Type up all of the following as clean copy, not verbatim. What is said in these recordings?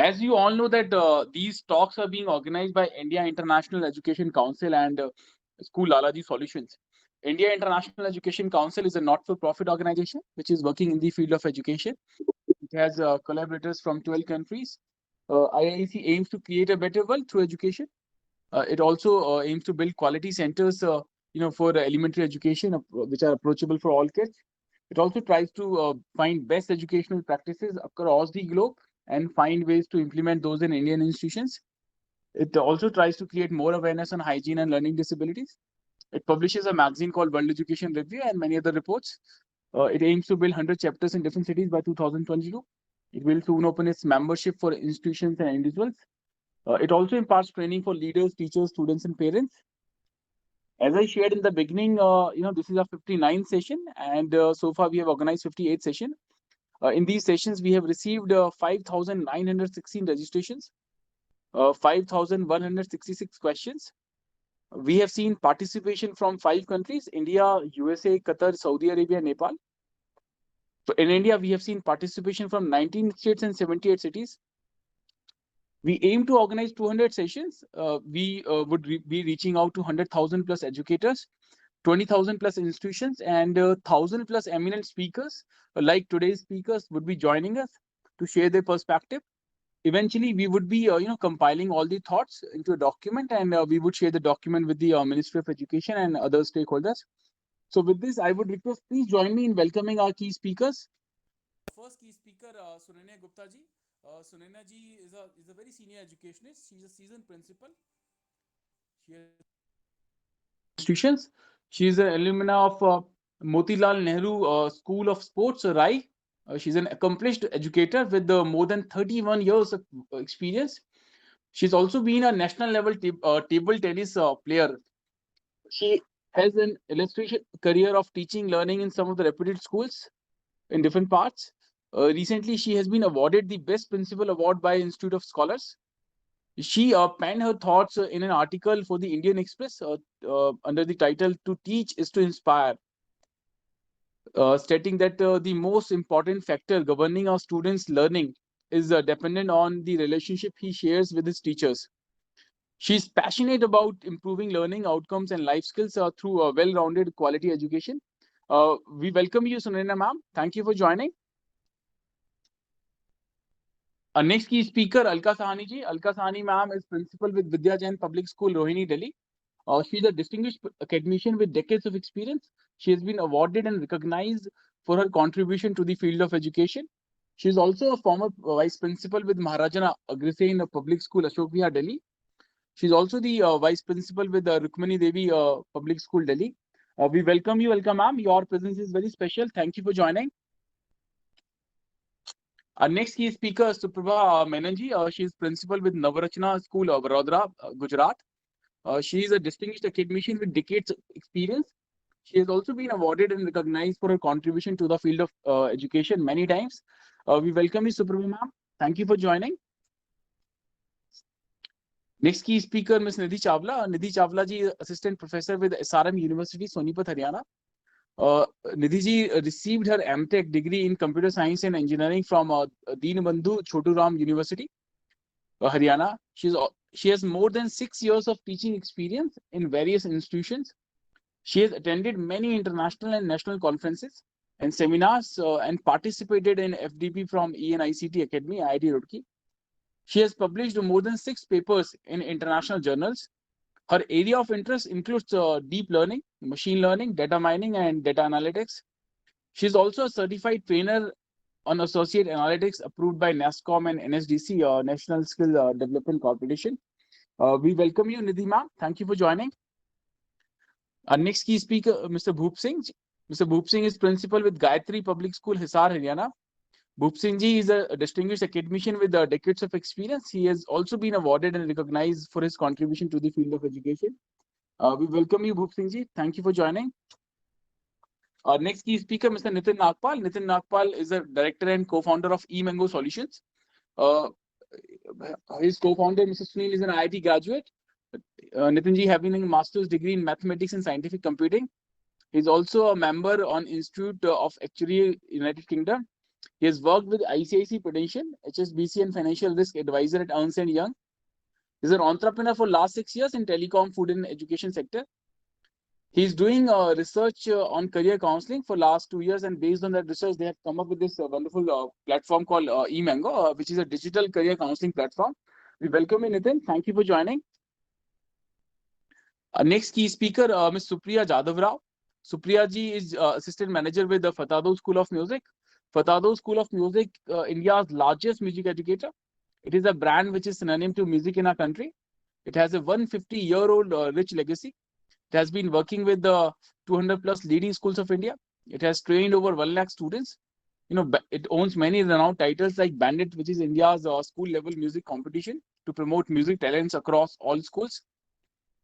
As you all know that these talks are being organized by India International Education Council and School Lalaji Solutions. India International Education Council is a not-for-profit organization which is working in the field of education. It has collaborators from 12 countries. IIEC aims to create a better world through education. It also aims to build quality centers, for elementary education, which are approachable for all kids. It also tries to find best educational practices across the globe and find ways to implement those in Indian institutions. It also tries to create more awareness on hygiene and learning disabilities. It publishes a magazine called World Education Review and many other reports. It aims to build 100 chapters in different cities by 2022. It will soon open its membership for institutions and individuals. It also imparts training for leaders, teachers, students, and parents. As I shared in the beginning, this is our 59th session, and so far we have organized 58 sessions. In these sessions, we have received 5,916 registrations, 5,166 questions. We have seen participation from 5 countries: India, USA, Qatar, Saudi Arabia, Nepal. So in India, we have seen participation from 19 states and 78 cities. We aim to organize 200 sessions. We would be reaching out to 100,000 plus educators, 20,000 plus institutions, and 1,000 plus eminent speakers like today's speakers would be joining us to share their perspective. Eventually, we would be compiling all the thoughts into a document, and we would share the document with the Ministry of Education and other stakeholders. So with this, I would request, please join me in welcoming our key speakers. First key speaker, Sunanya Gupta ji. Sunanya ji is a very senior educationist. She's a seasoned principal. She has institutions. She is an alumna of Motilal Nehru School of Sports, Rai. She's an accomplished educator with more than 31 years of experience. She's also been a national level table tennis player. She has an illustrious career of teaching learning in some of the reputed schools in different parts. Recently, she has been awarded the Best Principal Award by Institute of Scholars. She penned her thoughts in an article for the Indian Express under the title "To Teach is to Inspire," stating that the most important factor governing our students' learning is dependent on the relationship he shares with his teachers. She's passionate about improving learning outcomes and life skills through a well-rounded quality education. We welcome you, Sunanya ma'am. Thank you for joining. Our next key speaker, Alka Sahani ji. Alka Sahani ma'am is principal with Vidya Jain Public School, Rohini, Delhi. She's a distinguished academician with decades of experience. She has been awarded and recognized for her contribution to the field of education. She is also a former vice principal with Maharajana Agrisein Public School, Ashok Vihar, Delhi. She is also the vice principal with Rukmani Devi Public School, Delhi. We welcome you, ma'am. Your presence is very special. Thank you for joining. Our next key speaker is Suprabha Menon ji. She is principal with Navarachna School, Vadodara, Gujarat. She is a distinguished academician with decades of experience. She has also been awarded and recognized for her contribution to the field of education many times. We welcome you, Suprabha ma'am. Thank you for joining. Next key speaker, Ms. Nidhi Chawla. Nidhi Chawla ji, assistant professor with SRM University, Sonipat, Haryana. Nidhi ji received her MTech degree in computer science and engineering from Deenbandhu Choturam University, Haryana. She has more than 6 years of teaching experience in various institutions. She has attended many international and national conferences and seminars and participated in FDP from ENICT Academy, IIT Roorkee. She has published more than 6 papers in international journals. Her area of interest includes deep learning, machine learning, data mining, and data analytics. She is also a certified trainer on associate analytics approved by NASSCOM and NSDC, National Skill Development Corporation. We welcome you, Nidhi ma'am. Thank you for joining. Our next key speaker, Mr. Bhoop Singh. Mr. Bhoop Singh is principal with Gayatri Public School, Hisar, Haryana. Bhoop Singh ji is a distinguished academician with decades of experience. He has also been awarded and recognized for his contribution to the field of education. We welcome you, Bhoop Singh ji. Thank you for joining. Our next key speaker, Mr. Nitin Nagpal. Nitin Nagpal is a director and co-founder of eMango Solutions. His co-founder, Mr. Sunil, is an IIT graduate. Nitin ji having a master's degree in mathematics and scientific computing. He is also a member on Institute of Actuary, United Kingdom. He has worked with ICICI Prudential, HSBC, and Financial Risk Advisor at Ernst & Young. He's an entrepreneur for last 6 years in telecom, food, and education sector. He's doing research on career counseling for last 2 years, and based on that research, they have come up with this wonderful platform called eMango, which is a digital career counseling platform. We welcome you, Nitin. Thank you for joining. Next key speaker, Ms. Supriya Jadhav Rao. Supriya ji is assistant manager with the Fatado School of Music. Fatado School of Music, India's largest music educator. It is a brand which is synonym to music in our country. It has a 150-year-old rich legacy. It has been working with the 200 plus leading schools of India. It has trained over 1 lakh students. It owns many renowned titles like Bandit, which is India's school level music competition to promote music talents across all schools.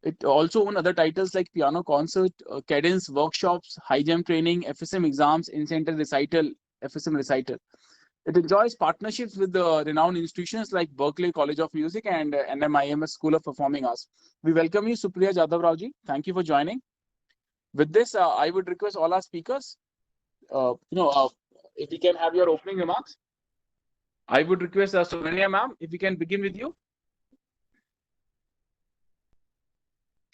It also owns other titles like piano concert, cadence workshops, high jump training, FSM exams, in-center recital, FSM recital. It enjoys partnerships with the renowned institutions like Berklee College of Music and NMIMS School of Performing Arts. We welcome you, Supriya Jadhav Rao ji. Thank you for joining. With this, I would request all our speakers, if we can have your opening remarks. I would request Sonania ma'am, if we can begin with you.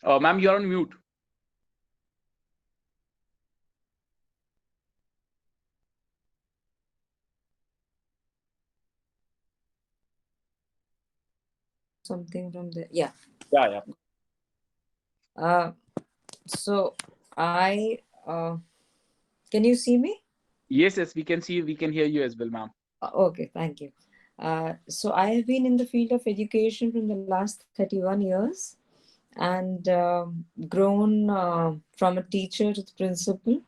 Ma'am, you are on mute. Something from the yeah. So I can you see me? Yes, we can see you. We can hear you as well, ma'am. Okay, thank you. So I have been in the field of education from the last 31 years and grown from a teacher to the principal.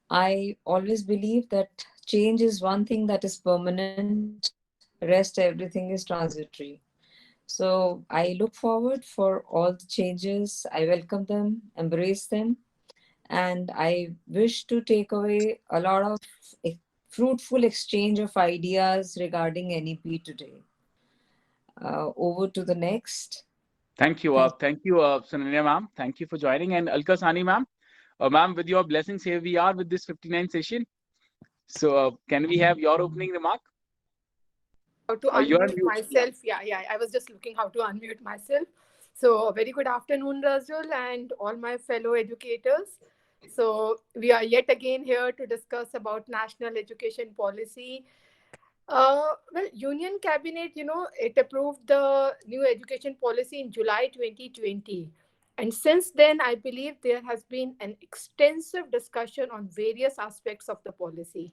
I always believe that change is one thing that is permanent, rest everything is transitory. So I look forward for all the changes. I welcome them, embrace them, and I wish to take away a lot of fruitful exchange of ideas regarding NEP today. Over to the next. Thank you. Thank you, Sonania ma'am. Thank you for joining. And Alka Sani ma'am. Ma'am, with your blessings, here we are with this 59th session. So can we have your opening remark? How to unmute myself. Yeah. I was just looking how to unmute myself. So, very good afternoon, Razul, and all my fellow educators. So, we are yet again here to discuss about national education policy. Well, Union Cabinet, it approved the new education policy in July 2020. And since then, I believe there has been an extensive discussion on various aspects of the policy.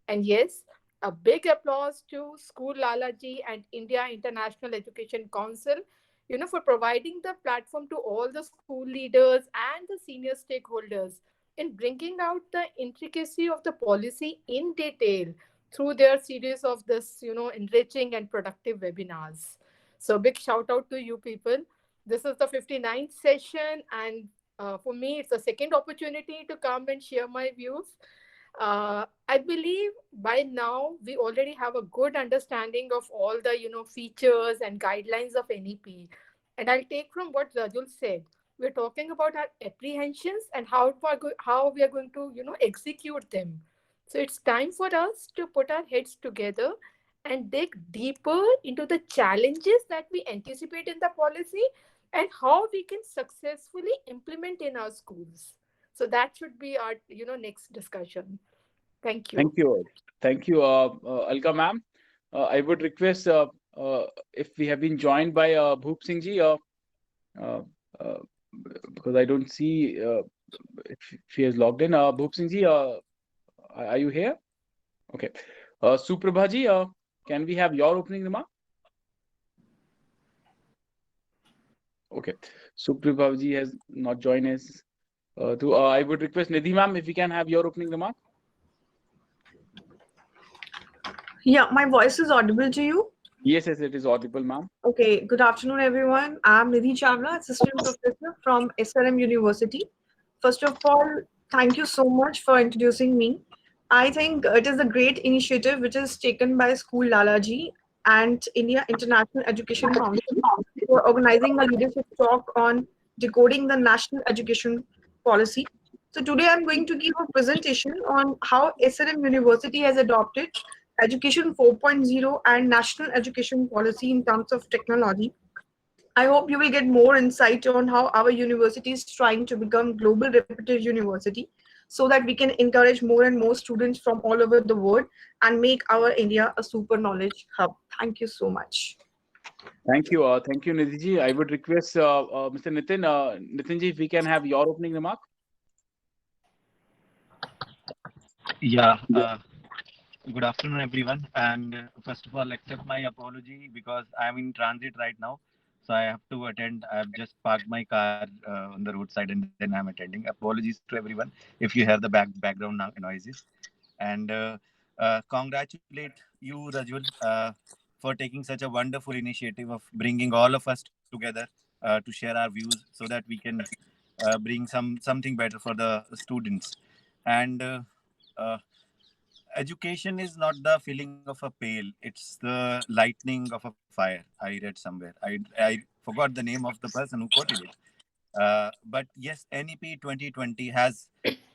And yes, a big applause to School Lalaji and India International Education Council, for providing the platform to all the school leaders and the senior stakeholders in bringing out the intricacy of the policy in detail through their series of this, enriching and productive webinars. So big shout out to you people. This is the 59th session, and for me, it's a second opportunity to come and share my views. I believe by now we already have a good understanding of all the features and guidelines of NEP, and I'll take from what Rajul said. We're talking about our apprehensions and how we are going to execute them. So it's time for us to put our heads together and dig deeper into the challenges that we anticipate in the policy and how we can successfully implement in our schools. So that should be our next discussion. Thank you. Thank you, Alka ma'am. I would request if we have been joined by Bhoop Singh ji, because I don't see if she has logged in. Bhoop Singh ji, are you here? Okay. Suprabha ji, can we have your opening remark? Okay. Suprabha ji has not joined us. I would request Nidhi ma'am, if we can have your opening remark. Yeah, my voice is audible to you? Yes, it is audible, ma'am. Okay, good afternoon, everyone. I'm Nidhi Chavla, Assistant Professor from SRM University. First of all, thank you so much for introducing me. I think it is a great initiative which is taken by School Lalaji and India International Education Council for organizing a leadership talk on decoding the national education policy. So today I'm going to give a presentation on how SRM University has adopted Education 4.0 and National Education Policy in terms of technology. I hope you will get more insight on how our university is trying to become global reputed university so that we can encourage more and more students from all over the world and make our India a super knowledge hub. Thank you so much. Thank you, Nidhi. I would request Mr. Nitin, Nitinji, if we can have your opening remark. Yeah, Yeah. good afternoon, everyone. And first of all, accept my apology because I'm in transit right now. So I have to attend. I've just parked my car on the roadside and then I'm attending. Apologies to everyone if you hear the background noises. And congratulate you, Rajul, for taking such a wonderful initiative of bringing all of us together to share our views so that we can bring something better for the students. And uh, education is not the filling of a pail, it's the lightning of a fire. I read somewhere. I forgot the name of the person who quoted it. But yes, NEP 2020 has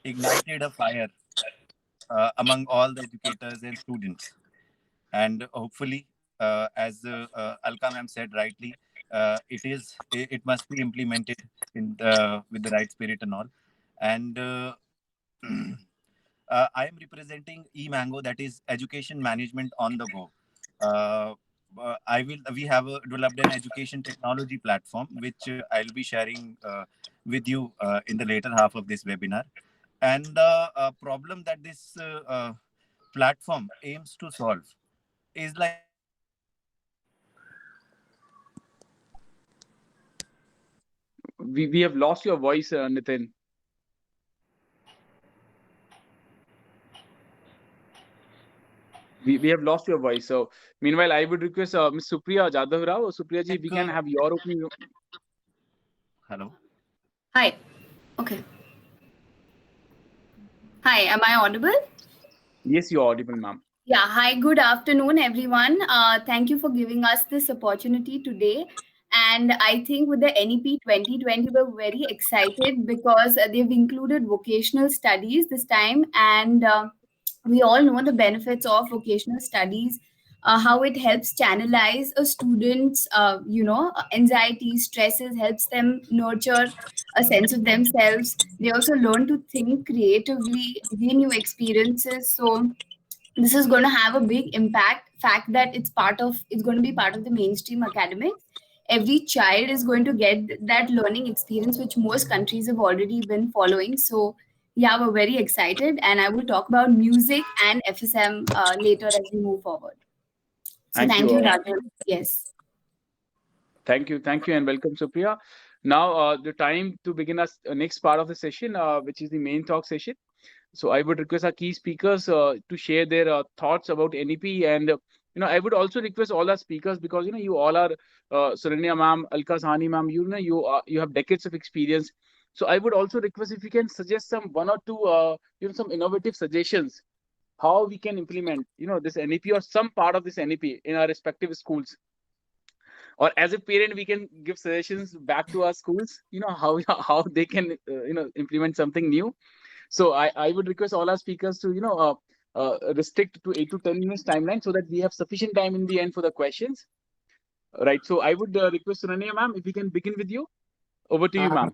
ignited a fire among all the educators and students. And hopefully, as Alka ma'am said rightly, it must be implemented with the right spirit and all. And I am representing eMango, that is education management on the go. Uh, I will. We have developed an education technology platform, which I'll be sharing with you in the later half of this webinar. And the problem that this platform aims to solve is like We have lost your voice, Nitin. We have lost your voice. So meanwhile, I would request Ms. Supriya Jadhav Rao. Supriya ji, if we can have your opening. hello. Hi. Okay. Hi, am I audible? Yes, you're audible, ma'am. Yeah, hi, good afternoon, everyone. Thank you for giving us this opportunity today. And I think with the NEP 2020, we're very excited because they've included vocational studies this time. And we all know the benefits of vocational studies, how it helps channelize a student's, anxiety, stresses, helps them nurture a sense of themselves. They also learn to think creatively, gain new experiences. So this is going to have a big impact. Fact that it's going to be part of the mainstream academics. Every child is going to get that learning experience which most countries have already been following. So yeah, we're very excited, and I will talk about music and FSM later as we move forward. So Thank thank you. you, Rajul. Yes. Thank you, and welcome, Supriya. Now, the time to begin our next part of the session, which is the main talk session. So I would request our key speakers to share their thoughts about NEP, and I would also request all our speakers, because you all are Saranya ma'am, Alka Sahani ma'am, you have decades of experience. So I would also request if you can suggest some one or two some innovative suggestions how we can implement this NEP or some part of this NEP in our respective schools, or as a parent we can give suggestions back to our schools, how how they can implement something new. So I would request all our speakers to restrict to 8 to 10 minutes timeline, so that we have sufficient time in the end for the questions. Right. So I would request Ranaya ma'am, if we can begin with you. Over to you, Uh, ma'am.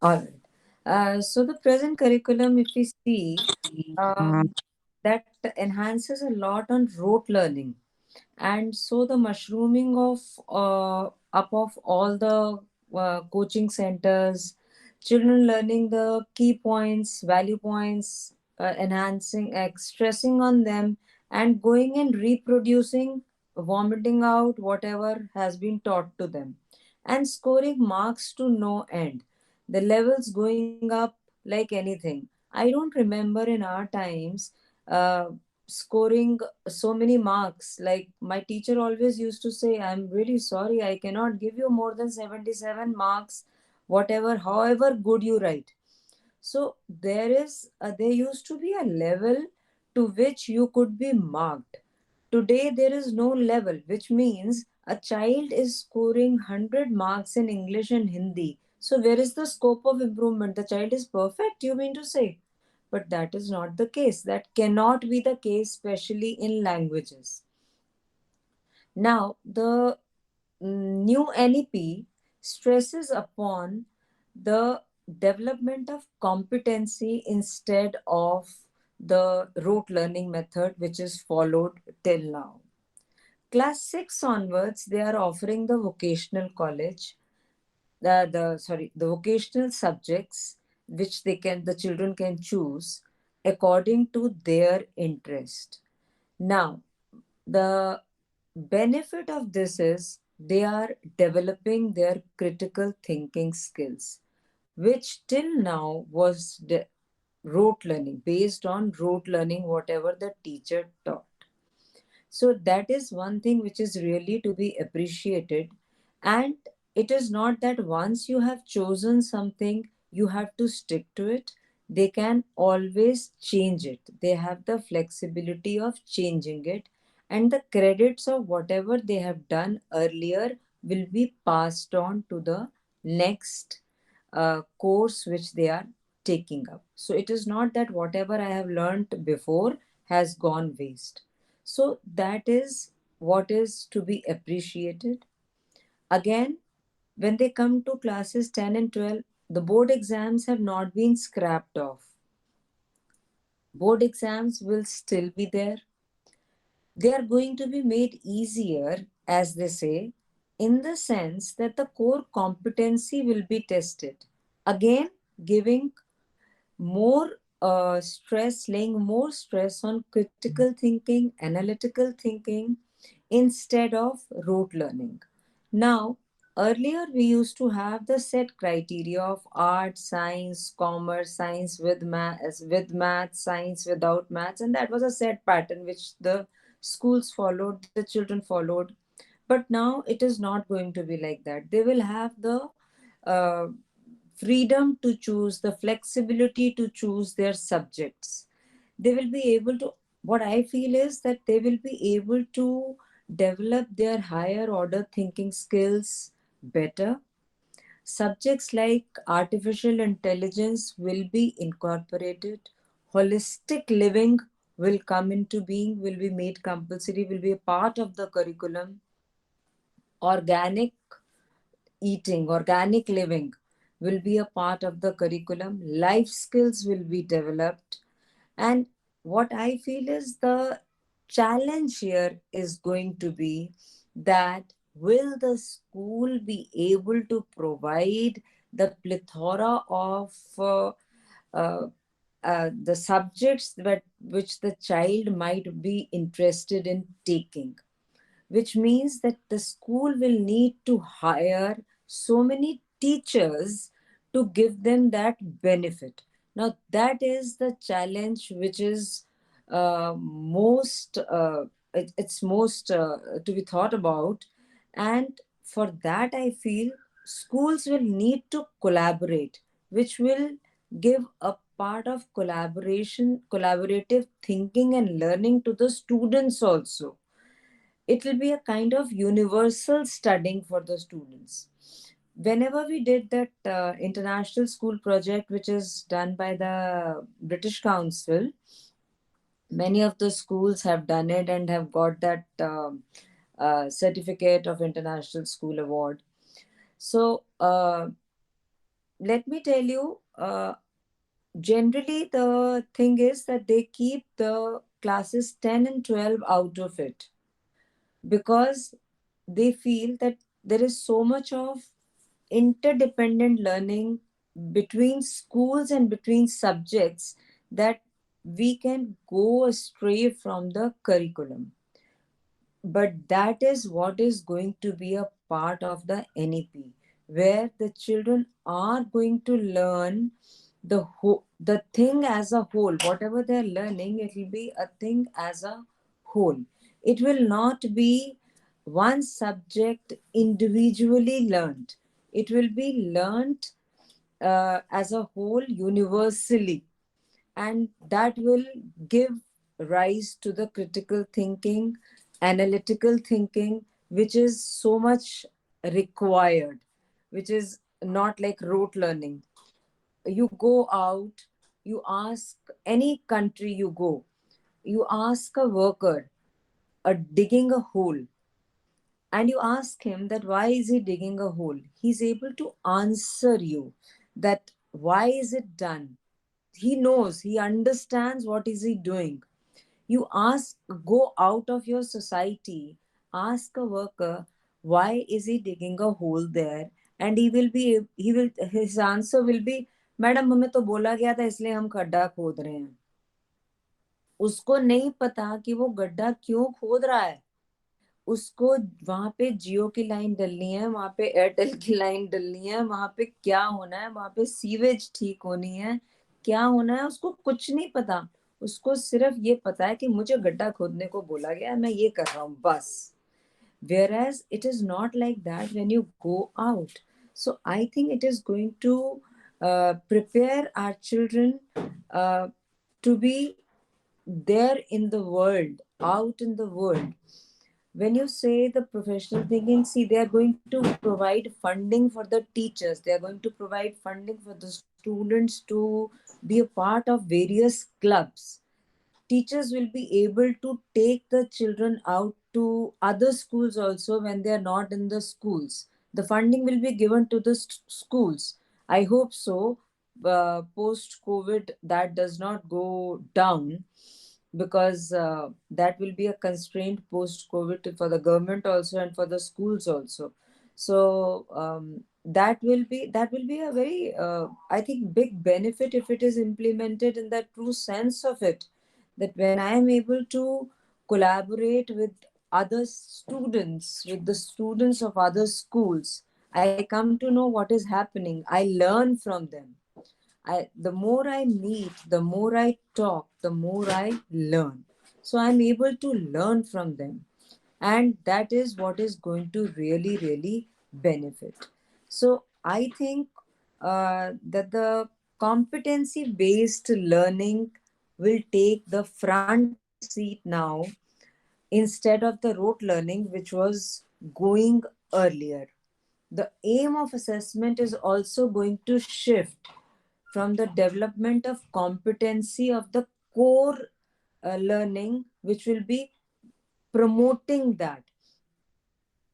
all right. So the present curriculum, if we see, that enhances a lot on rote learning, and so the mushrooming of up of all the coaching centers, children learning the key points, value points, enhancing, stressing on them, and going and reproducing, vomiting out whatever has been taught to them, and scoring marks to no end, the levels going up like anything. I don't remember in our times uh, scoring so many marks. Like my teacher always used to say, I'm really sorry, I cannot give you more than 77 marks, whatever, however good you write. So there used to be a level to which you could be marked. Today there is no level, which means a child is scoring 100 marks in English and Hindi. So where is the scope of improvement? The child is perfect, you mean to say? But that is not the case. That cannot be the case, especially in languages. Now, the new NEP stresses upon the development of competency instead of the rote learning method which is followed till now. Class 6 onwards, they are offering the vocational college, the vocational subjects which the children can choose according to their interest. Now, the benefit of this is they are developing their critical thinking skills, which till now was rote learning, based on rote learning, whatever the teacher taught. So that is one thing which is really to be appreciated. And it is not that once you have chosen something, you have to stick to it. They can always change it. They have the flexibility of changing it. And the credits of whatever they have done earlier will be passed on to the next course which they are taking up. So it is not that whatever I have learned before has gone waste. So that is what is to be appreciated. Again, when they come to classes 10 and 12, the board exams have not been scrapped off. Board exams will still be there. They are going to be made easier, as they say, in the sense that the core competency will be tested. Again, giving more stress, laying more stress on critical thinking, analytical thinking, instead of rote learning. Now, earlier we used to have the set criteria of art, science, commerce, science with math, science without maths, and that was a set pattern which the schools followed, the children followed. But now it is not going to be like that. They will have the uh, freedom to choose, the flexibility to choose their subjects. They will be able to, what I feel is that they will be able to develop their higher order thinking skills better. Subjects like artificial intelligence will be incorporated. Holistic living will come into being, will be made compulsory, will be a part of the curriculum. Organic eating, organic living will be a part of the curriculum. Life skills will be developed. And what I feel is the challenge here is going to be that will the school be able to provide the plethora of uh, the subjects which the child might be interested in taking, which means that the school will need to hire so many teachers to give them that benefit. Now, that is the challenge which is it's most to be thought about. And for that, I feel schools will need to collaborate, which will give a part of collaboration, collaborative thinking and learning to the students also. It will be a kind of universal studying for the students. Whenever we did that international school project, which is done by the British Council, many of the schools have done it and have got that certificate of international school award. So let me tell you, generally the thing is that they keep the classes 10 and 12 out of it, because they feel that there is so much of interdependent learning between schools and between subjects that we can go astray from the curriculum. But that is what is going to be a part of the NEP, where the children are going to learn the thing as a whole. Whatever they're learning, it will be a thing as a whole. It will not be one subject individually learned. It will be learned as a whole universally, and that will give rise to the critical thinking, analytical thinking, which is so much required, which is not like rote learning. You go out, you ask any country you go, you ask a worker digging a hole, and you ask him that why is he digging a hole, he's able to answer you that why is it done. He knows, he understands what is he doing. You ask, go out of your society, ask a worker why is he digging a hole there, and he will his answer will be, madam हमें तो बोला गया था इसलिए हम गड्ढा खोद रहे हैं. उसको नहीं पता कि वो गड्ढा क्यों खोद रहा है. उसको वहां पे जियो की लाइन डलनी है, वहां पे एयरटेल की लाइन डलनी है, वहां पे क्या होना है, वहां पे सीवेज ठीक होनी है, क्या होना है, उसको कुछ नहीं पता. उसको सिर्फ ये पता है कि मुझे गड्ढा खोदने को बोला गया है, मैं ये कर रहा हूँ बस. Whereas it is not like that when you go out. So I think it is going to prepare our children uh, to be there in the world, out in the world. When you say the professional thinking, see, they are going to provide funding for the teachers, they are going to provide funding for the students to be a part of various clubs. Teachers will be able to take the children out to other schools also when they are not in the schools. The funding will be given to the schools. I hope so. Post COVID, that does not go down, because that will be a constraint post COVID for the government also and for the schools also. So that will be a very I think big benefit if it is implemented in the true sense of it, that when I am able to collaborate with other students, with the students of other schools, I come to know what is happening. I learn from them. The more I meet, the more I talk, the more I learn. So I'm able to learn from them. And that is what is going to really, really benefit. So I think that the competency based learning will take the front seat now, instead of the rote learning which was going earlier. The aim of assessment is also going to shift from the development of competency of the core learning, which will be promoting that,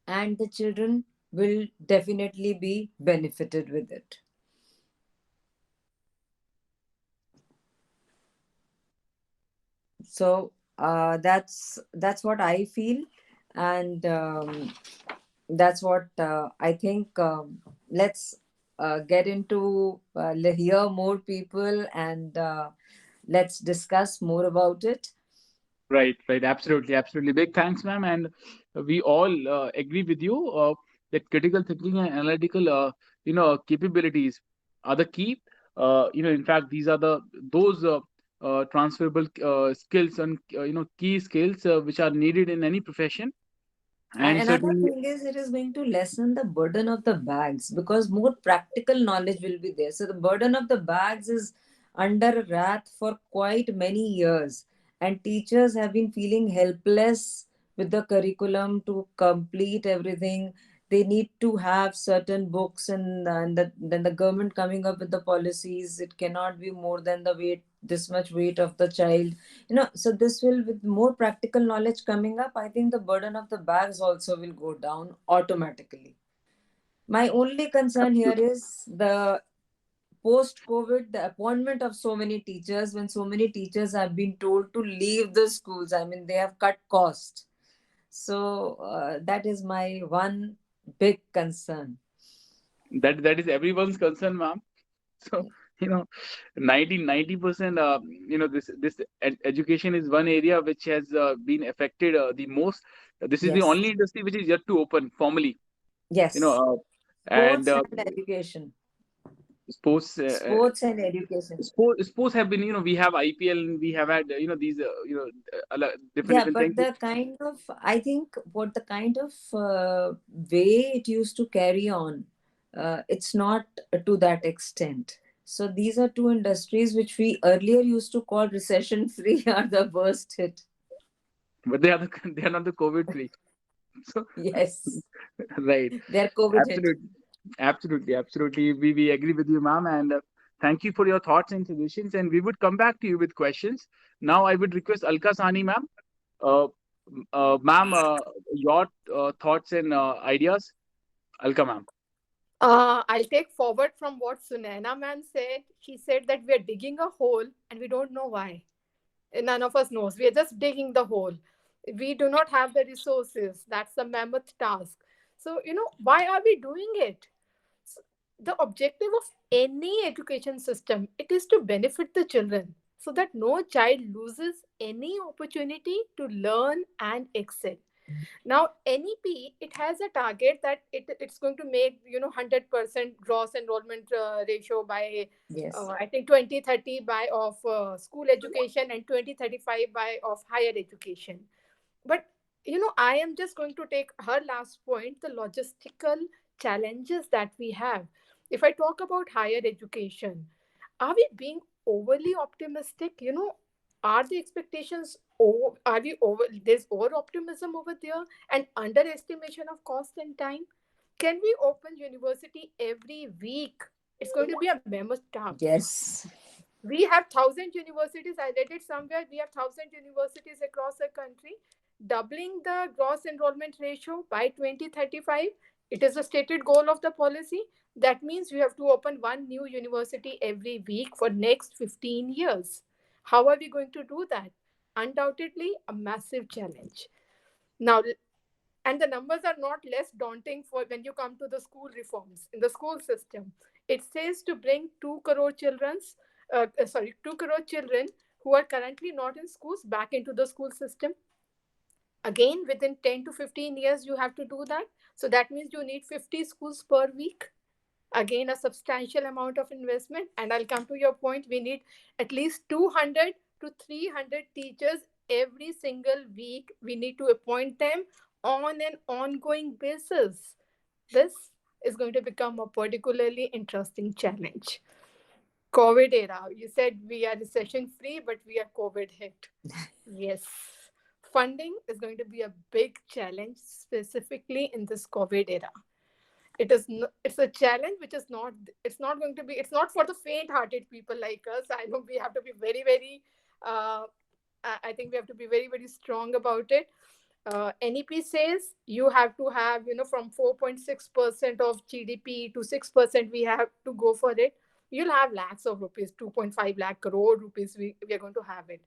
and the children will definitely be benefited with it. So that's what I feel, and that's what I think. Let's get into hear more people, and let's discuss more about it. Right, right. Absolutely, absolutely. Big thanks, ma'am. And we all agree with you that critical thinking and analytical, capabilities are the key. In fact, these are those transferable skills and key skills which are needed in any profession. And And another certainly, thing is, it is going to lessen the burden of the bags because more practical knowledge will be there. So the burden of the bags is under wrath for quite many years, and teachers have been feeling helpless with the curriculum to complete everything. They need to have certain books, and then the government coming up with the policies. It cannot be more than the weight, this much weight of the child. So this will, with more practical knowledge coming up, I think the burden of the bags also will go down automatically. My only concern here absolutely. is the post COVID, the appointment of so many teachers, when so many teachers have been told to leave the schools. I mean, they have cut cost. So that is my one big concern. That is everyone's concern, ma'am. So, you know, 90%, this education is one area which has been affected the most. This is the Yes, only industry which is yet to open formally, you know, yes. and Sports and education. sports, Sports and education. sports have been, we have IPL and we have had, these, different Yeah, different but things. the kind of, I think, what the kind of way it used to carry on, it's not to that extent. So these are two industries which we earlier used to call recession free are the worst hit. But they are they are not the COVID free. So Yes, right, they're COVID hit. absolutely. Absolutely, absolutely. We agree with you, ma'am. And thank you for your thoughts and suggestions. And we would come back to you with questions. Now, I would request Alka Sani, ma'am. Uh, ma'am, your thoughts and ideas. Alka, ma'am. I'll take forward from what Sunaina ma'am said. She said that we are digging a hole and we don't know why. None of us knows. We are just digging the hole. We do not have the resources. That's a mammoth task. So, why are we doing it? S- The objective of any education system, it is to benefit the children so that no child loses any opportunity to learn and excel. Now, NEP, it has a target that it's going to make 100% gross enrollment ratio by Yes. I think 2030 by of school education and 2035 by of higher education. But I am just going to take her last point, the logistical challenges that we have. If I talk about higher education, are we being overly optimistic? Are the expectations over, are we over, there's over optimism over there and underestimation of cost and time? Can we open university every week? It's going to be a mammoth task. Yes. We have 1,000 universities. I read it somewhere. We have 1,000 universities across the country, doubling the gross enrollment ratio by 2035. It is a stated goal of the policy. That means we have to open one new university every week for next 15 years. How are we going to do that? Undoubtedly a massive challenge. Now, and the numbers are not less daunting for when you come to the school reforms in the school system. It says to bring 2 crore 2 crore children who are currently not in schools back into the school system. Again, within 10 to 15 years, you have to do that. So that means you need 50 schools per week. Again, a substantial amount of investment. And I'll come to your point. We need at least 200 to 300 teachers every single week. We need to appoint them on an ongoing basis. This is going to become a particularly interesting challenge. COVID era. You said we are recession free, but we are COVID hit. Yes. Funding is going to be a big challenge, specifically in this COVID era. It's a challenge which is not, it's not going to be, it's not for the faint hearted people like us. I know we have to be very, very uh, I think we have to be very, very strong about it. NEP says you have to have, from 4.6% of GDP to 6%, we have to go for it. You'll have lakhs of rupees, 2.5 lakh crore rupees, we are going to have it.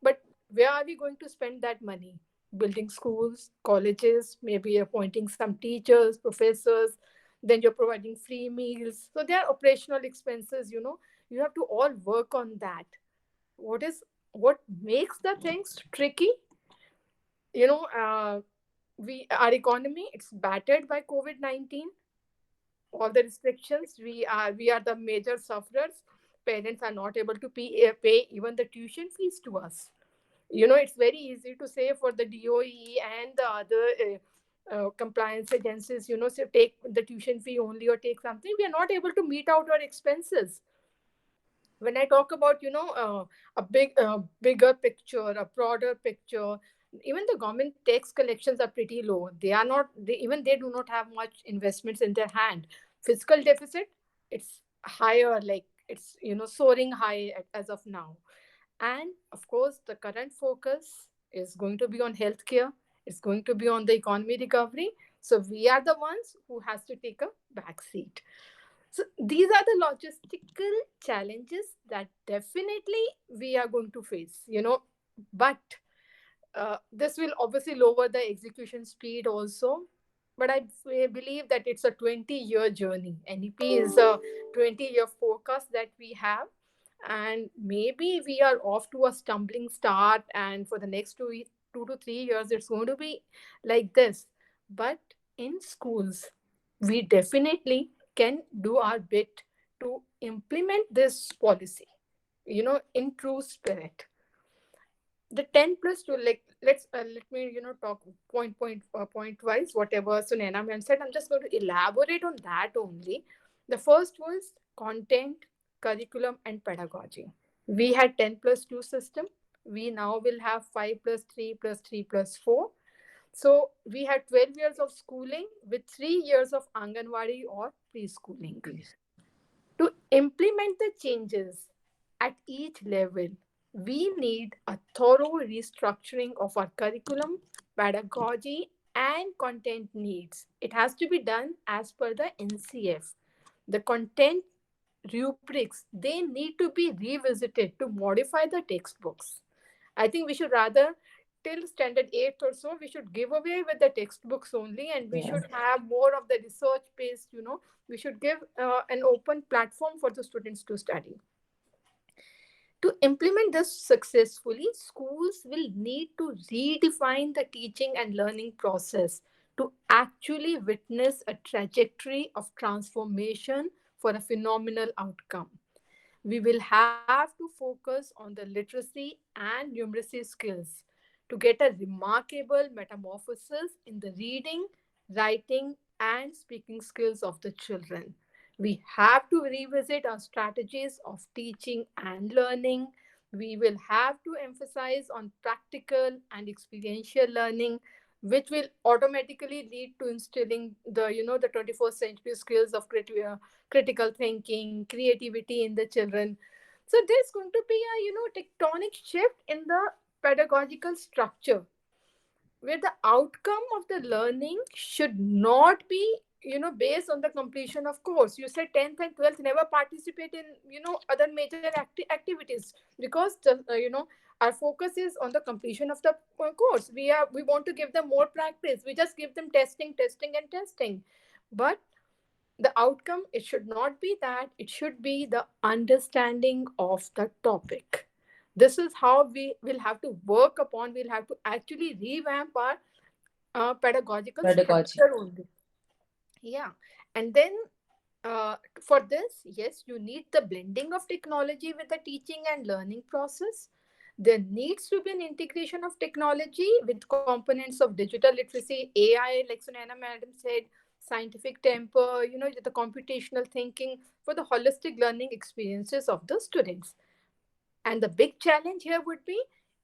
But where are we going to spend that money? Building schools, colleges, maybe appointing some teachers, professors, then you're providing free meals. So there are operational expenses, you have to all work on that. What makes the things tricky? You know, we our economy, it's battered by COVID-19, all the restrictions. We are the major sufferers. Parents are not able to pay even the tuition fees to us. It's very easy to say for the DOE and the other compliance agencies, so take the tuition fee only or take something. We are not able to meet out our expenses. When I talk about, bigger picture, a broader picture, even the government tax collections are pretty low. They are not, they do not have much investments in their hand. Fiscal deficit, it's higher, like it's, soaring high as of now. And of course, the current focus is going to be on healthcare. It's going to be on the economy recovery. So we are the ones who has to take a back seat. So these are the logistical challenges that definitely we are going to face, but this will obviously lower the execution speed also. But I believe that it's a 20-year journey. NEP is a 20-year forecast that we have. And maybe we are off to a stumbling start. And for the next 2 to 3 years, it's going to be like this. But in schools, we definitely can do our bit to implement this policy, in true spirit. The 10 plus 2, like, let me talk point wise, whatever Sunena ma'am said. I'm just going to elaborate on that only. The first was content, curriculum and pedagogy. We had 10 plus 2 system. We now will have 5 plus 3 plus 3 plus 4. So we had 12 years of schooling with 3 years of Anganwadi or preschooling. To implement the changes at each level, we need a thorough restructuring of our curriculum, pedagogy, and content needs. It has to be done as per the NCF. The content rubrics, they need to be revisited to modify the textbooks. I think we should rather, till standard 8th or so, we should give away with the textbooks only, and we Yeah. should have more of the research based, we should give an open platform for the students to study. To implement this successfully, schools will need to redefine the teaching and learning process to actually witness a trajectory of transformation for a phenomenal outcome. We will have to focus on the literacy and numeracy skills to get a remarkable metamorphosis in the reading, writing, and speaking skills of the children. We have to revisit our strategies of teaching and learning. We will have to emphasize on practical and experiential learning, which will automatically lead to instilling the 21st century skills of critical thinking, creativity in the children. So there's going to be a tectonic shift in the pedagogical structure, where the outcome of the learning should not be based on the completion of course. You said 10th and 12th never participate in other major activities, because our focus is on the completion of the course. We want to give them more practice. We just give them testing, testing, and testing. But the outcome, it should not be that. It should be the understanding of the topic. This is how we will have to work upon. We'll have to actually revamp our pedagogical Pedagogy. structure only. Yeah. And then for this, yes, you need the blending of technology with the teaching and learning process. There needs to be an integration of technology with components of digital literacy, AI, like Sunana Madam said, scientific temper, the computational thinking for the holistic learning experiences of the students. And the big challenge here would be,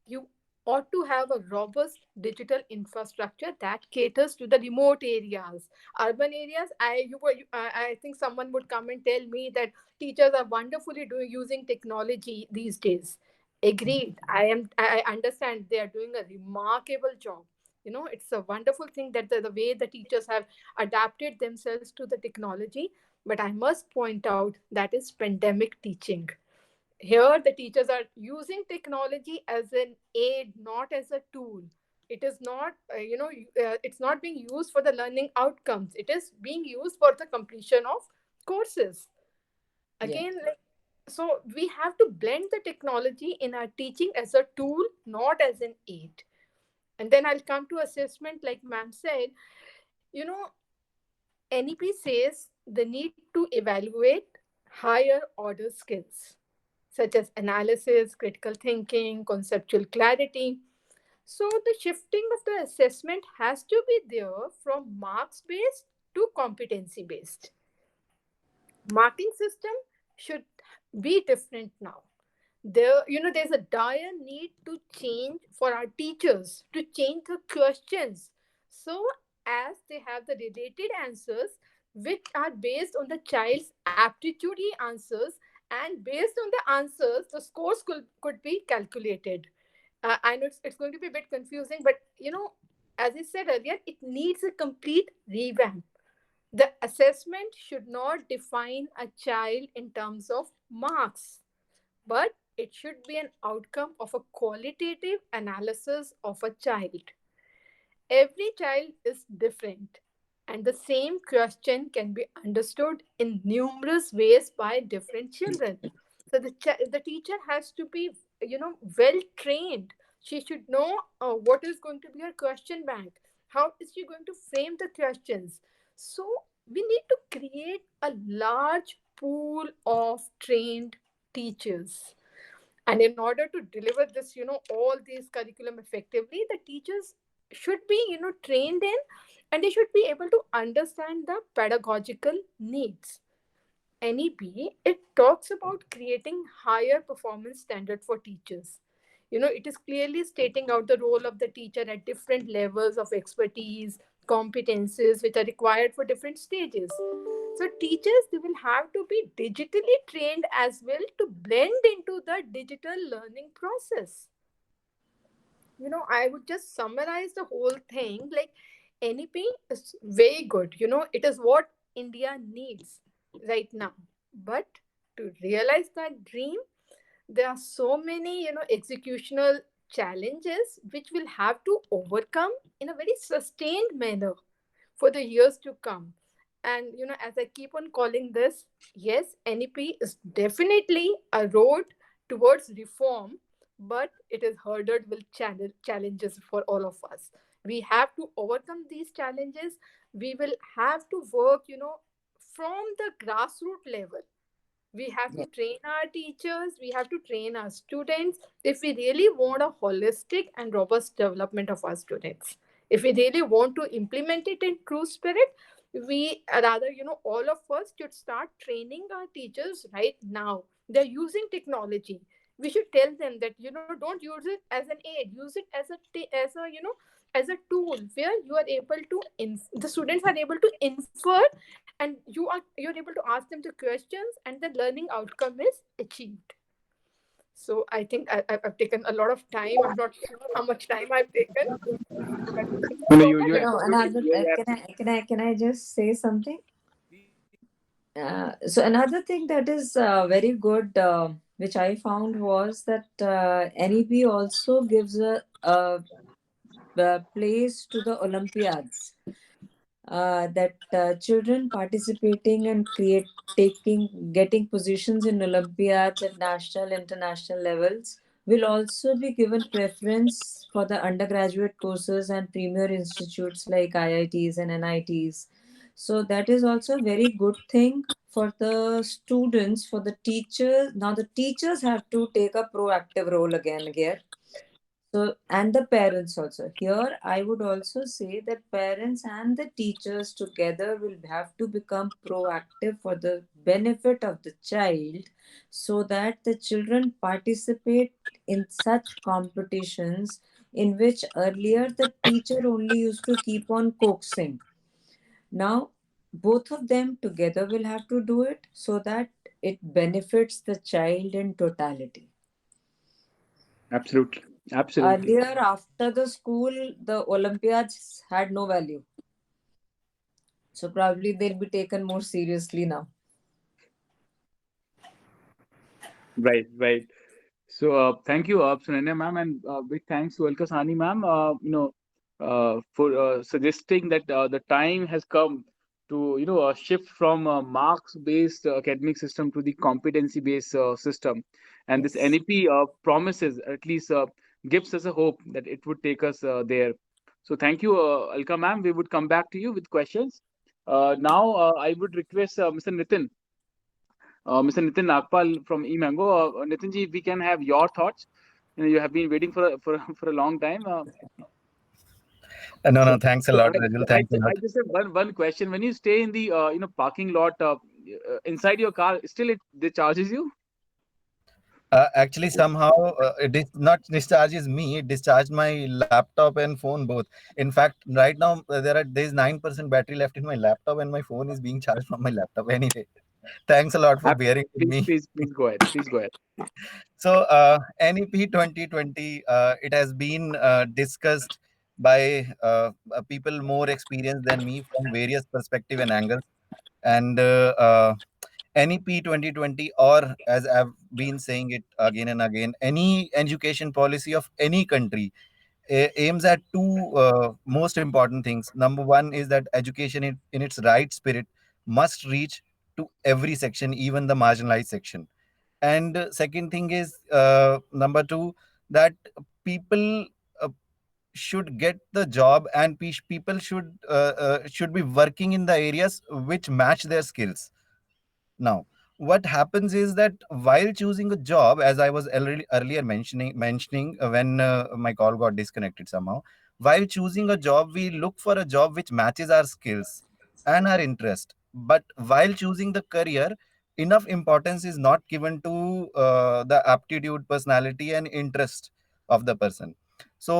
you ought to have a robust digital infrastructure that caters to the remote areas. Urban areas, I think someone would come and tell me that teachers are wonderfully doing using technology these days. Agreed. I understand they are doing a remarkable job. It's a wonderful thing that the way the teachers have adapted themselves to the technology. But I must point out that is pandemic teaching. Here the teachers are using technology as an aid, not as a tool. It is not it's not being used for the learning outcomes. It is being used for the completion of courses. Yeah. Again, like, so we have to blend the technology in our teaching as a tool, not as an aid. And then I'll come to assessment. Like ma'am said, you know NEP says the need to evaluate higher order skills such as analysis, critical thinking, conceptual clarity. So the shifting of the assessment has to be there from marks based to competency based. Marking system should be different now. There's a dire need to change for our teachers to change the questions, so as they have the related answers which are based on the child's aptitude answers, and based on the answers the scores could be calculated. I know it's going to be a bit confusing, but as I said earlier, it needs a complete revamp. The assessment should not define a child in terms of marks, but it should be an outcome of a qualitative analysis of a child. Every child is different, and the same question can be understood in numerous ways by different children. So the teacher has to be, well trained. She should know what is going to be her question bank. How is she going to frame the questions? So we need to create a large pool of trained teachers. And in order to deliver this, all these curriculum effectively, the teachers should be, trained in, and they should be able to understand the pedagogical needs. NEP, it talks about creating higher performance standard for teachers. It is clearly stating out the role of the teacher at different levels of expertise, competences which are required for different stages. So teachers, they will have to be digitally trained as well to blend into the digital learning process. I would just summarize the whole thing like NEP is very good. It is what India needs right now. But to realize that dream, there are so many, executional challenges which we'll have to overcome in a very sustained manner for the years to come. And as I keep on calling this, yes, NEP is definitely a road towards reform, but it is hurdled with challenges for all of us. We have to overcome these challenges. We will have to work, from the grassroots level. We have to Yeah. train our teachers, we have to train our students if we really want a holistic and robust development of our students. If we really want to implement it in true spirit, we rather, all of us should start training our teachers right now. They're using technology. We should tell them that, don't use it as an aid, use it as as a tool where you are able to the students are able to infer, and you're able to ask them the questions, and the learning outcome is achieved. So I think I've taken a lot of time. I'm not sure how much time I've taken, but thank you No, no, so much. absolutely, Another, can I just say something? So another thing that is very good, which I found was that NEP also gives a place to the Olympiads. That children participating and getting positions in Olympiads at national, international levels will also be given preference for the undergraduate courses and premier institutes like IITs and NITs. So that is also a very good thing for the students, for the teachers. Now the teachers have to take a proactive role again here. So, and the parents also. Here, I would also say that parents and the teachers together will have to become proactive for the benefit of the child so that the children participate in such competitions in which earlier the teacher only used to keep on coaxing. Now, both of them together will have to do it so that it benefits the child in totality. absolutely, absolutely. Earlier, after the school, the Olympiads had no value. So probably they'll be taken more seriously now. Right, right. So, thank you, Sunanya ma'am, and big thanks to Alka Sani ma'am. For suggesting that the time has come to shift from marks-based academic system to the competency-based system, and this Yes. NEP promises, at least gives us a hope that it would take us there. So, thank you, Alka ma'am. We would come back to you with questions. Now, I would request Mr. Nitin. Mr. Nitin Nagpal from eMango. Nitin ji, if we can have your thoughts. You have been waiting for for a long time. No, So, no, thanks a so lot, I, Rajul. so I, Thanks a lot. I just have one question. When you stay in the parking lot inside your car, still they charges you? Actually, somehow it is not discharges me. It discharged my laptop and phone both. In fact, right now there is 9% battery left in my laptop, and my phone is being charged from my laptop. Anyway, thanks a lot for bearing with Please, me. please go ahead. Please go ahead. So, NEP 2020, it has been discussed by people more experienced than me from various perspective and angles. And NEP 2020, or as I've been saying it again and again, any education policy of any country aims at two most important things. Number one is that education in its right spirit must reach to every section, even the marginalized section. And second thing is, number two, that people should get the job, and people should be working in the areas which match their skills. Now, what happens is that while choosing a job, as I was earlier mentioning when my call got disconnected somehow, while choosing a job, we look for a job which matches our skills and our interest. But while choosing the career, enough importance is not given to the aptitude, personality, and interest of the person. So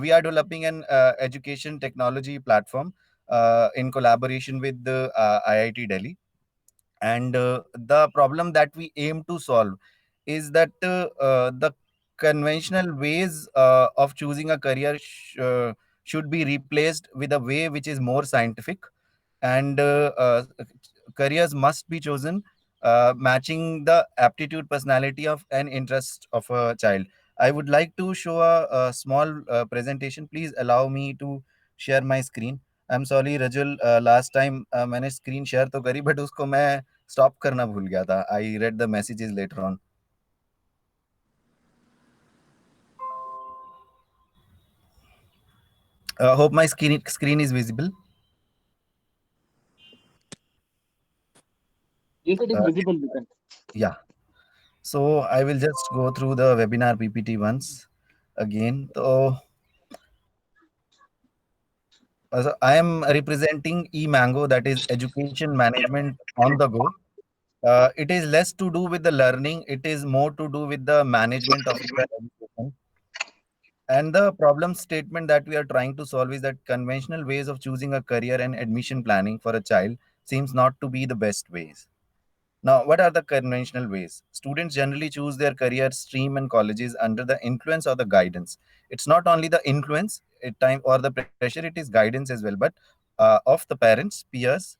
we are developing an education technology platform in collaboration with the IIT Delhi. And the problem that we aim to solve is that the conventional ways of choosing a career should be replaced with a way which is more scientific. And careers must be chosen matching the aptitude, personality of an interest of a child. I would like to show a small presentation. Please allow me to share my screen. I am sorry Rajul, last time मैंने screen share तो करी but उसको मैं stop करना भूल गया था. I read the messages later on. Hope my screen is visible. Yes, it is visible, Nitin. Yeah. So I will just go through the webinar PPT once again. So I am representing eMango, that is education management on the go. It is less to do with the learning; it is more to do with the management of your education. And the problem statement that we are trying to solve is that conventional ways of choosing a career and admission planning for a child seems not to be the best ways. Now, what are the conventional ways? Students generally choose their career stream and colleges under the influence or the guidance. It's not only the influence at time or the pressure; it is guidance as well, but of the parents, peers,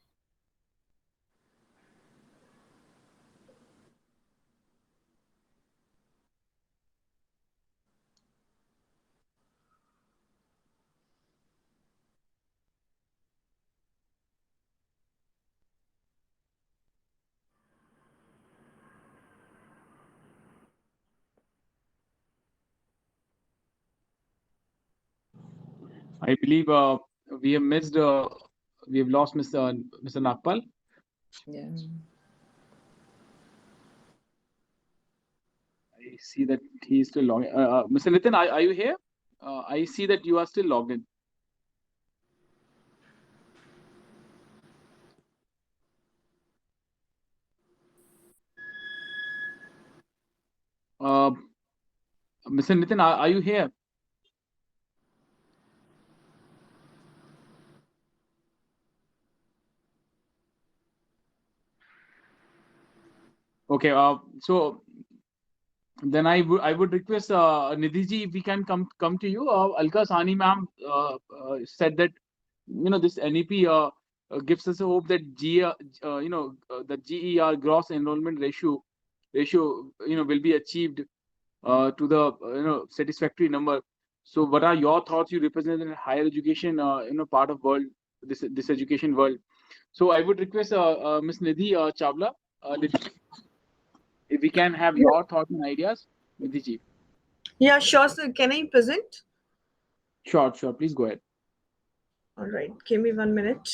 I believe we have missed, we have lost Mr. Nagpal. Yeah. I see that he is still logged in. Mr. Nitin, are you here? I see that you are still logged in. Uh, Mr. Nitin, are you here? Okay. So then I would request Nidhi ji, if we can come to you. Alka Sani ma'am said that this NEP gives us a hope that the GER, gross enrollment ratio will be achieved to the satisfactory number. So what are your thoughts? You represent in higher education part of world, this education world. So I would request Ms. Nidhi Chawla, Nidhi, if we can have Yeah, your thoughts and ideas. Nidhi ji. yeah, sure, sir. Can I present? Sure, please go ahead. All right, give me 1 minute.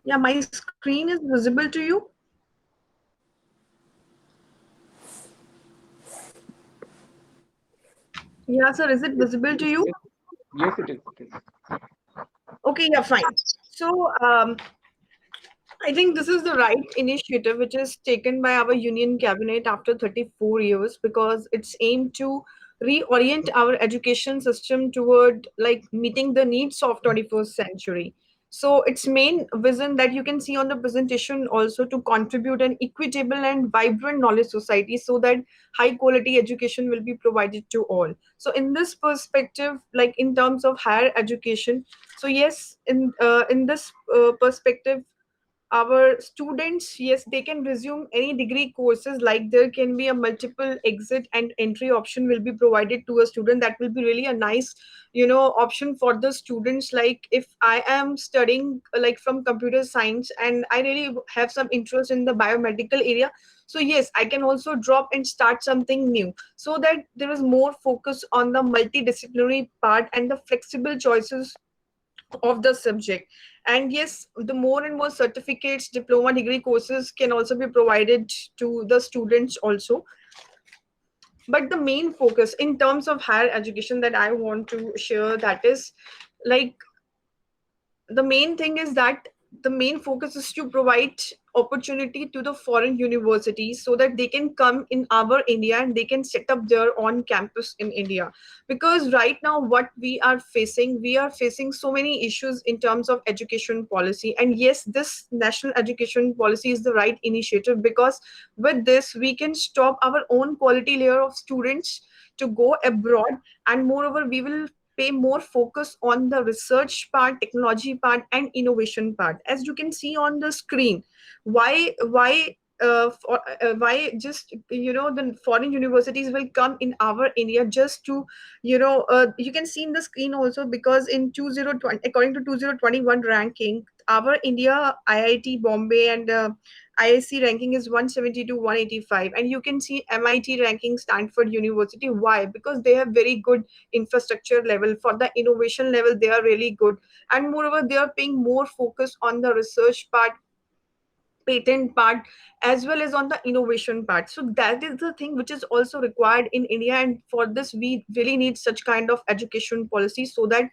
Yeah, my screen is visible to you. Yeah, sir, is it Yes, visible to yes, you? yes, yes, it is. It is. Okay, yeah, fine. So, I think this is the right initiative which is taken by our union cabinet after 34 years because it's aimed to reorient our education system toward like meeting the needs of 21st century. So its main vision that you can see on the presentation also to contribute an equitable and vibrant knowledge society so that high quality education will be provided to all. So in this perspective, like in terms of higher education, so yes, in this perspective, our students, yes, they can resume any degree courses, like there can be a multiple exit and entry option will be provided to a student. That will be really a nice option for the students. Like if I am studying like from computer science and I really have some interest in the biomedical area, so yes, I can also drop and start something new, so that there is more focus on the multidisciplinary part and the flexible choices of the subject. And yes, the more and more certificates, diploma, degree courses can also be provided to the students also. But the main focus in terms of higher education that I want to share, that is like, the main thing is that the main focus is to provide opportunity to the foreign universities so that they can come in our India and they can set up their own campus in India. Because right now what we are facing so many issues in terms of education policy. And yes, this national education policy is the right initiative, because with this we can stop our own quality layer of students to go abroad. And moreover, we will pay more focus on the research part, technology part, and innovation part. As you can see on the screen, why just, the foreign universities will come in our India just to, you can see in the screen also, because in 2020, according to 2021 ranking, our India IIT Bombay and IIC ranking is 170 to 185, and you can see MIT ranking Stanford University. Why? Because they have very good infrastructure level. For the innovation level, they are really good. And moreover, they are paying more focus on the research part, patent part, as well as on the innovation part. So that is the thing which is also required in India. And for this, we really need such kind of education policy so that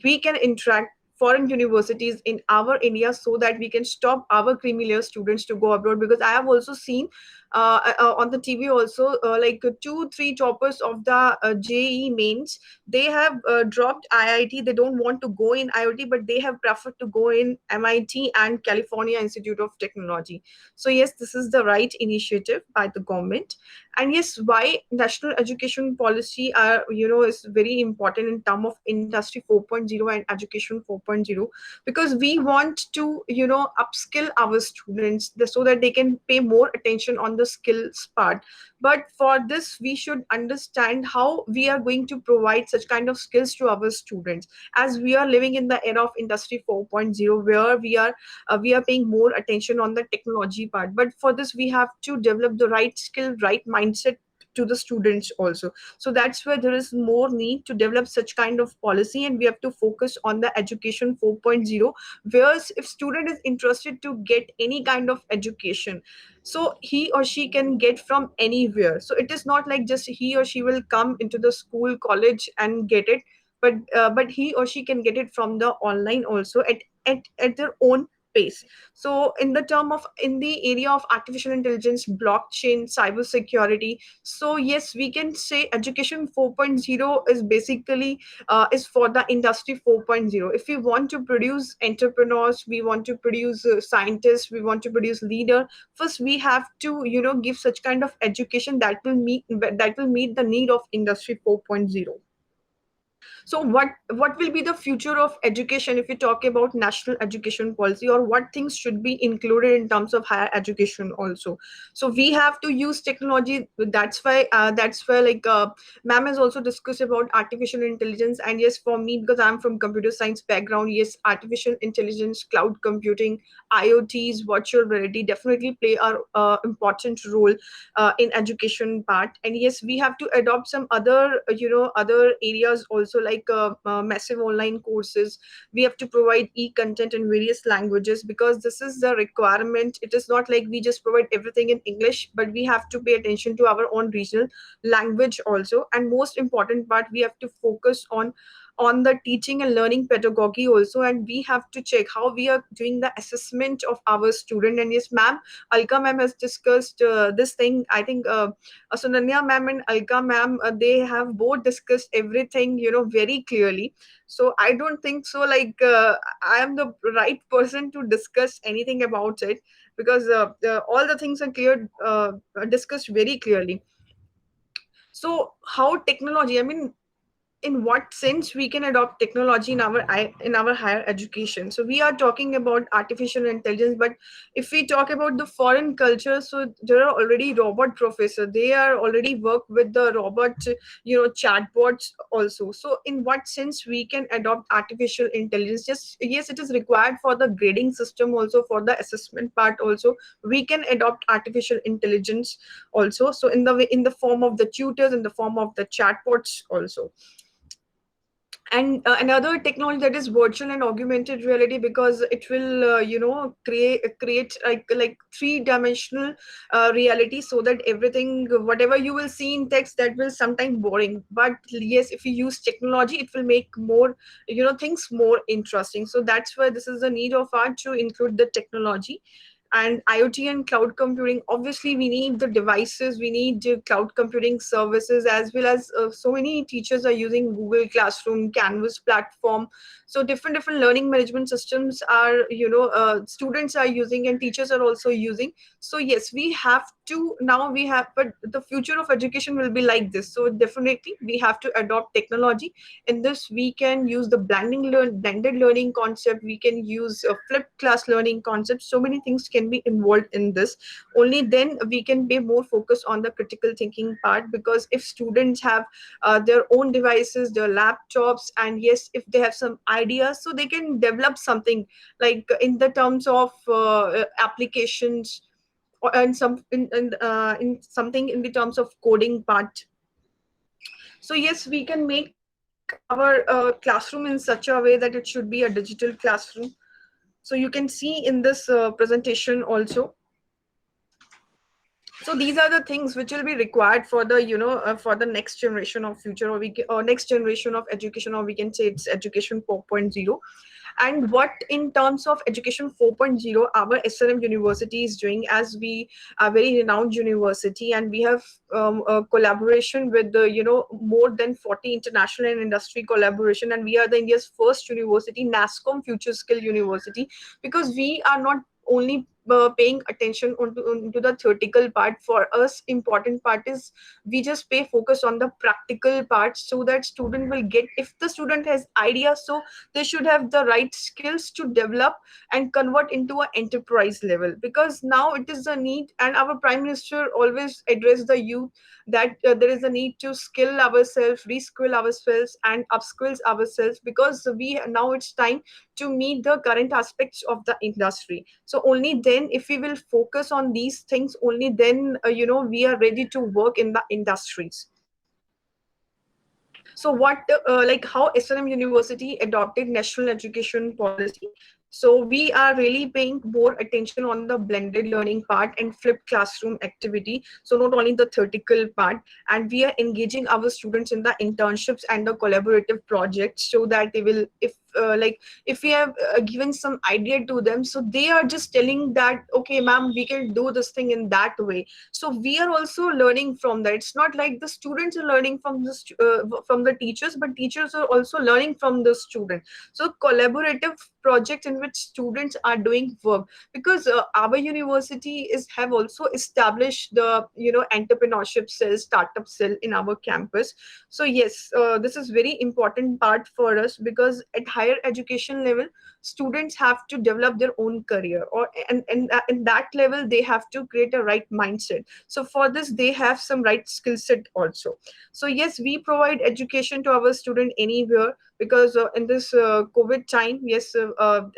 we can interact foreign universities in our India, so that we can stop our creamy layer students to go abroad. Because I have also seen on the TV also, like 2 3 toppers of the JE mains, they have dropped IIT. They don't want to go in IoT, but they have preferred to go in MIT and California Institute of Technology. So yes, this is the right initiative by the government. And yes, why national education policy are, is very important in term of industry 4.0 and education 4.0. Because we want to, upskill our students so that they can pay more attention on the skills part. But for this, we should understand how we are going to provide such kind of skills to our students, as we are living in the era of industry 4.0, where we are paying more attention on the technology part. But for this, we have to develop the right skill, right mindset to the students also. So that's where there is more need to develop such kind of policy, and we have to focus on the education 4.0. Whereas if student is interested to get any kind of education, so he or she can get from anywhere. So it is not like just he or she will come into the school college and get it, but he or she can get it from the online also, at their own pace. So in the area of artificial intelligence, blockchain, cyber security, so yes, we can say education 4.0 is basically is for the industry 4.0. If we want to produce entrepreneurs, we want to produce scientists, we want to produce leader, first we have to, give such kind of education that will meet the need of industry 4.0. So what will be the future of education if we talk about national education policy, or what things should be included in terms of higher education also? So we have to use technology. That's why like ma'am has also discussed about artificial intelligence. And yes, for me, because I'm from computer science background, yes, artificial intelligence, cloud computing, IoTs, virtual reality definitely play a important role in education part. And yes, we have to adopt some other, other areas also, like massive online courses. We have to provide e-content in various languages, because this is the requirement. It is not like we just provide everything in English, but we have to pay attention to our own regional language also. And most important part, we have to focus on the teaching and learning pedagogy also. And we have to check how we are doing the assessment of our student. And yes, ma'am, Alka ma'am has discussed this thing. I think Sunanya ma'am and Alka ma'am, they have both discussed everything, very clearly. So I don't think so, like I am the right person to discuss anything about it, because all the things are discussed very clearly. So how technology, I mean, in what sense we can adopt technology in our higher education? So we are talking about artificial intelligence, but if we talk about the foreign culture, so there are already robot professor, they are already work with the robot, chatbots also. So in what sense we can adopt artificial intelligence? Just yes, it is required for the grading system also, for the assessment part also. We can adopt artificial intelligence also, so in the form of the tutors, in the form of the chatbots also. And another technology, that is virtual and augmented reality, because it will create like three-dimensional reality, so that everything whatever you will see in text, that will sometime boring, but yes, if you use technology, it will make more things more interesting. So that's why this is the need of art, to include the technology. And IoT and cloud computing, obviously we need the devices, we need cloud computing services, as well as so many teachers are using Google Classroom, Canvas platform. So different learning management systems are students are using, and teachers are also using. So yes, we have to, now we have, but the future of education will be like this, so definitely we have to adopt technology. In this, we can use the blended learning concept, we can use a flipped class learning concept. So many things can be involved in this. Only then we can be more focused on the critical thinking part, because if students have their own devices, their laptops, and yes, if they have some ideas, so they can develop something, like in the terms of applications, or in something in the terms of coding part. So yes, we can make our classroom in such a way that it should be a digital classroom. So you can see in this presentation also. So these are the things which will be required for the for the next generation of future, or next generation of education, or we can say it's education 4.0. And what, in terms of education 4.0, our SRM university is doing, as we are very renowned university, and we have a collaboration with the more than 40 international and industry collaboration, and we are the India's first university, NASCOM Future Skill University, because we are not only paying attention onto the theoretical part. For us, important part is we just pay focus on the practical part, so that student will get, if the student has ideas, so they should have the right skills to develop and convert into an enterprise level, because now it is a need, and our prime minister always addressed the youth that there is a need to skill ourselves, reskill ourselves, and upskills ourselves, because we now it's time to meet the current aspects of the industry. So only then, if we will focus on these things, only then we are ready to work in the industries. So what like how SRM University adopted national education policy. So we are really paying more attention on the blended learning part and flipped classroom activity. So not only the theoretical part, and we are engaging our students in the internships and the collaborative projects, so that they will, if we have given some idea to them, so they are just telling that, okay ma'am, we can do this thing in that way. So we are also learning from that. It's not like the students are learning from from the teachers, but teachers are also learning from the student. So collaborative project in which students are doing work, because our university is have also established the entrepreneurship cell, startup cell in our campus. So yes, this is very important part for us, because at higher education level, students have to develop their own career, or and in that level they have to create a right mindset. So for this, they have some right skill set also. So yes, we provide education to our student anywhere, because in this COVID time, yes,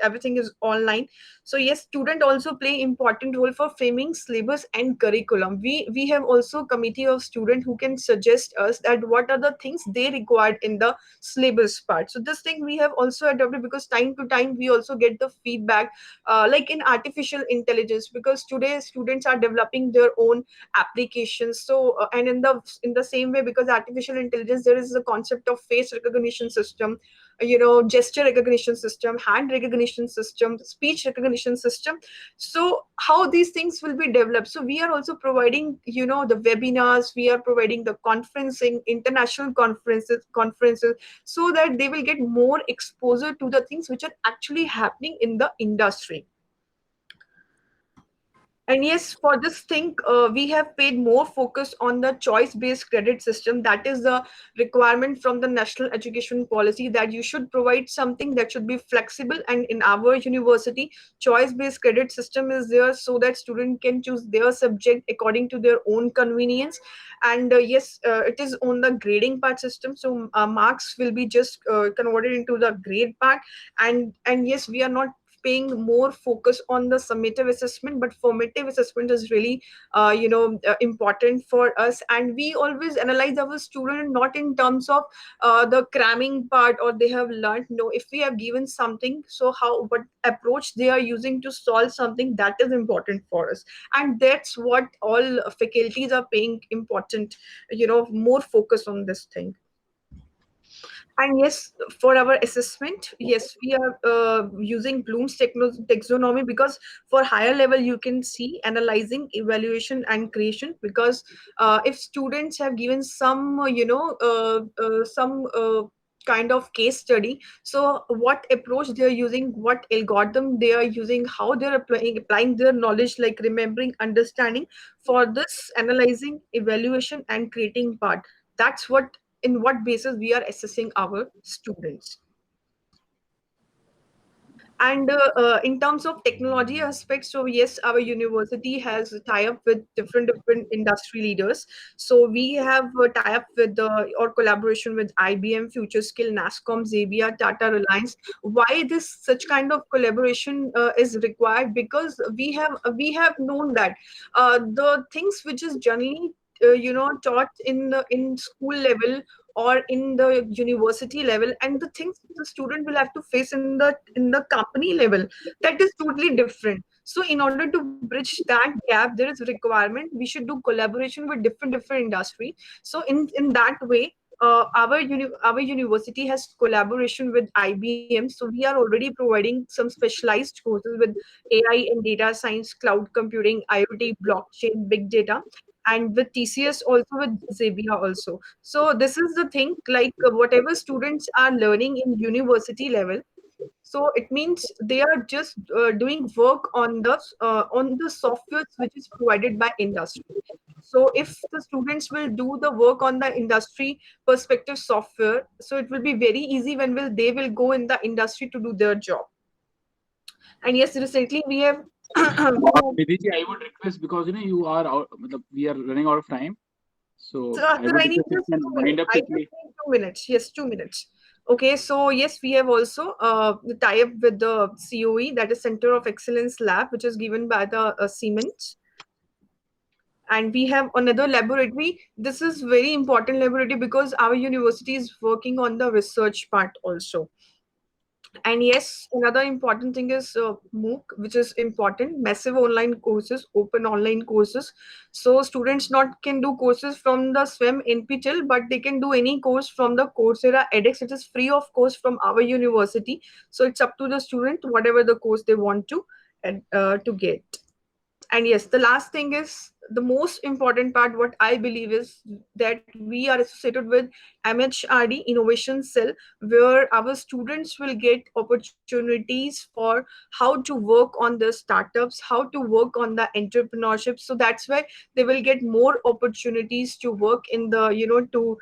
everything is online. So yes, student also play important role for framing syllabus and curriculum. We have also committee of student who can suggest us that what are the things they required in the syllabus part. So this thing we have also adopted, because time to time we also get the feedback, like in artificial intelligence, because today students are developing their own applications. So and in the same way, because artificial intelligence, there is a concept of face recognition system, gesture recognition system, hand recognition system, speech recognition system. So how these things will be developed. So we are also providing the webinars, we are providing the conferencing, international conferences, so that they will get more exposure to the things which are actually happening in the industry. And yes, for this thing, we have paid more focus on the choice-based credit system. That is the requirement from the national education policy, that you should provide something that should be flexible. And in our university, choice-based credit system is there, so that student can choose their subject according to their own convenience. And yes, it is on the grading part system. So marks will be just converted into the grade part. And yes, we are not paying more focus on the summative assessment, but formative assessment is really important for us. And we always analyze our student not in terms of the cramming part or they have learned. No, if we have given something, so how, what approach they are using to solve something, that is important for us. And that's what all faculties are paying important, more focus on this thing. And yes, for our assessment, yes, we are using Bloom's taxonomy, because for higher level, you can see analyzing, evaluation, and creation. Because if students have given some, some kind of case study, so what approach they are using, what algorithm they are using, how they are applying their knowledge, like remembering, understanding, for this analyzing, evaluation, and creating part. That's what, in what basis we are assessing our students. And in terms of technology aspects, so yes, our university has a tie-up with different industry leaders. So we have a tie-up with or collaboration with IBM, Future Skill, NASCOM, Xavier, Tata, Reliance. Why this such kind of collaboration is required? Because we have known that the things which is generally taught in in school level or in the university level, and the things the student will have to face in the company level, that is totally different. So in order to bridge that gap, there is requirement we should do collaboration with different industry. So in that way, our university has collaboration with IBM. So we are already providing some specialized courses with AI and data science, cloud computing, IoT, blockchain, big data, and with TCS, also with Xavier also. So this is the thing, like whatever students are learning in university level, so it means they are just doing work on the softwares which is provided by industry. So if the students will do the work on the industry perspective software, so it will be very easy when will they will go in the industry to do their job. And yes, recently we have Nidhi, I would request, because you are out, we are running out of time. So so, I sir, would I need request if just you can 2 minutes. wind up I just quickly. need 2 minutes. Yes, 2 minutes. Okay, so yes, we have also the tie-up with the COE, that is Center of Excellence Lab, which is given by the Siemens. And we have another laboratory. This is very important laboratory because our university is working on the research part also. And yes, another important thing is MOOC, which is important, massive online courses, open online courses. So students not can do courses from the SWIM NPTEL, but they can do any course from the Coursera edX. It is free of course from our university. So it's up to the student, whatever the course they want to, and to get. And yes, the last thing is the most important part, what I believe is that we are associated with MHRD Innovation Cell, where our students will get opportunities for how to work on the startups, how to work on the entrepreneurship. So that's why they will get more opportunities to work in the to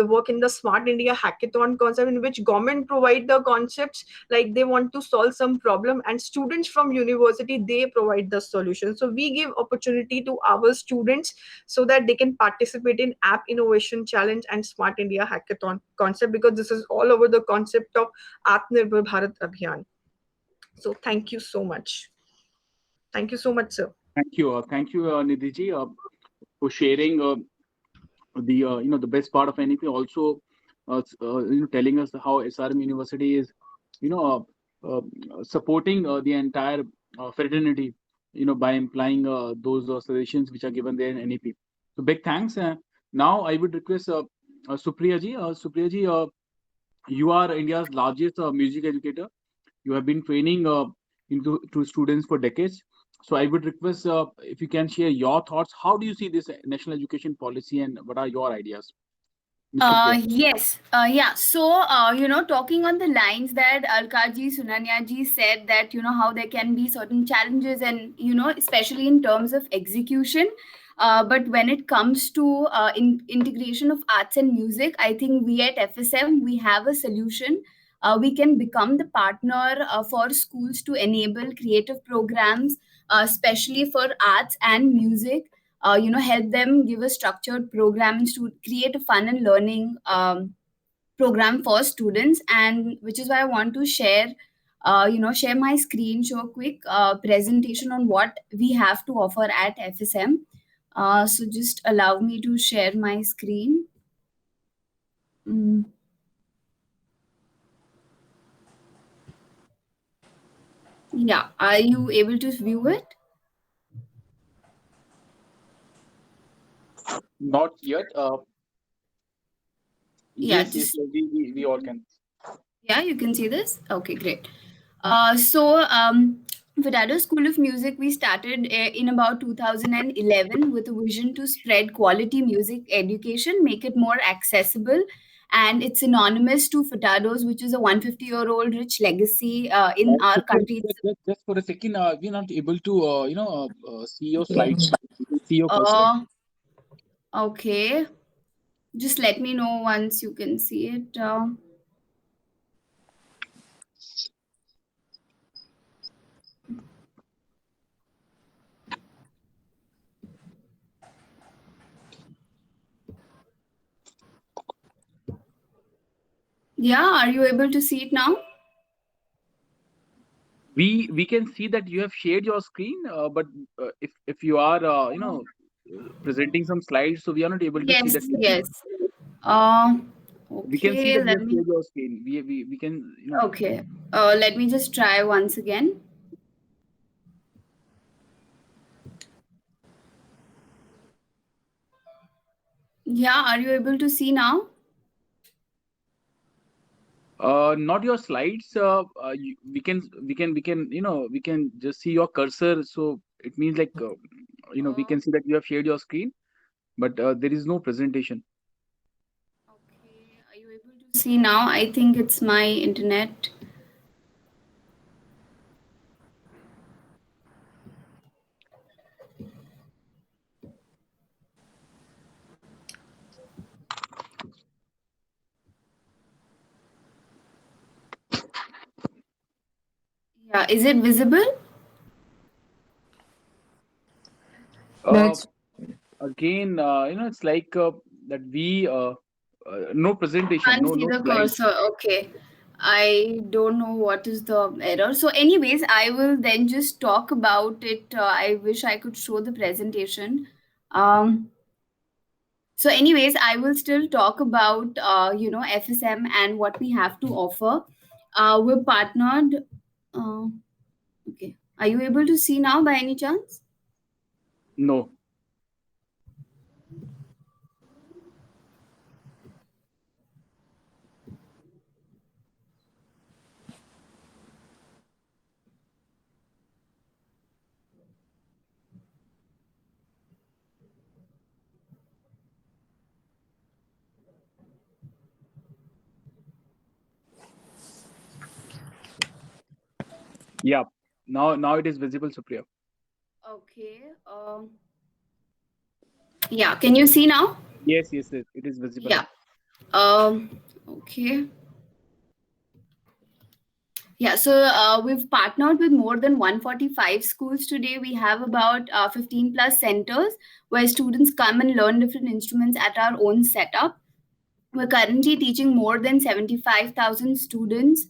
work in the Smart India Hackathon concept, in which government provide the concepts, like they want to solve some problem, and students from university, they provide the solution. So we give opportunity to our students so that they can participate in app innovation challenge and Smart India Hackathon concept, because this is all over the concept of Atmanirbhar Bharat Abhiyan. So thank you so much. Thank you so much, sir. Thank you, Nidhi ji, for sharing the the best part of NEP. Also, telling us how SRM University is you know supporting the entire fraternity, by implying those suggestions which are given there in NEP. So big thanks. Now I would request Supriya ji. Supriya ji, you are India's largest music educator. You have been training into to students for decades. So I would request if you can share your thoughts. How do you see this national education policy, and what are your ideas, Ms. Supriya? Yes, yeah. So, talking on the lines that Alkaji Sunanya said, that, how there can be certain challenges, and, especially in terms of execution. But when it comes to integration of arts and music, I think we at FSM, we have a solution. We can become the partner for schools to enable creative programs, especially for arts and music. Help them give a structured program to create a fun and learning program for students. And which is why I want to share share my screen, show a quick presentation on what we have to offer at FSM. So just allow me to share my screen. Mm. Yeah, are you able to view it? Not yet. Yeah, Yes, yes, just we all can. yeah, you can see this. Okay, great. Vidado School of Music, we started in about 2011 with a vision to spread quality music education, make it more accessible, and it's synonymous to Furtado's, which is a 150-year-old rich legacy in our Sister, country. just for a second, we're not able to, see your slides. Yeah. We can see your cursor. Uh, okay, just let me know once you can see it. Yeah, are you able to see it now? We can see that you have shared your screen, but if you are, presenting some slides, so we are not able to see Yes, that. yes. Uh, We can see okay, that you let have me. shared your screen. We can, Okay, let me just try once again. Yeah, are you able to see now? not your slides. We can, we can just see your cursor. So it means like, we Uh, can see that you have shared your screen, but there is no presentation. okay, are you able to see now? I think it's my internet. Yeah, is it visible? No, Uh, it's Again, it's like, that no presentation, Can't no see no the slides. cursor. Okay. I don't know what is the error. So, anyways, I will then just talk about it. I wish I could show the presentation. Um, anyways, I will still talk about FSM and what we have to offer. We're partnered. Uh, okay, are you able to see now by any chance? No. Yeah. Now it is visible, Supriya. Okay. Yeah, can you see now? Yes, yes, yes, it is visible. Yeah. Okay. Yeah, so we've partnered with more than 145 schools today. We have about 15 plus centers where students come and learn different instruments at our own setup. We're currently teaching more than 75,000 students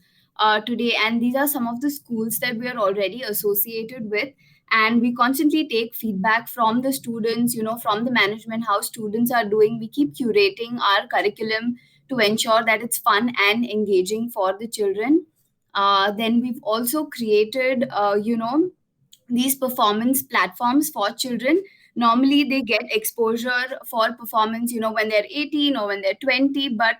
today, and these are some of the schools that we are already associated with. And we constantly take feedback from the students, from the management, how students are doing. We keep curating our curriculum to ensure that it's fun and engaging for the children. Then we've also created, these performance platforms for children. Normally they get exposure for performance when they're 18 or when they're 20, but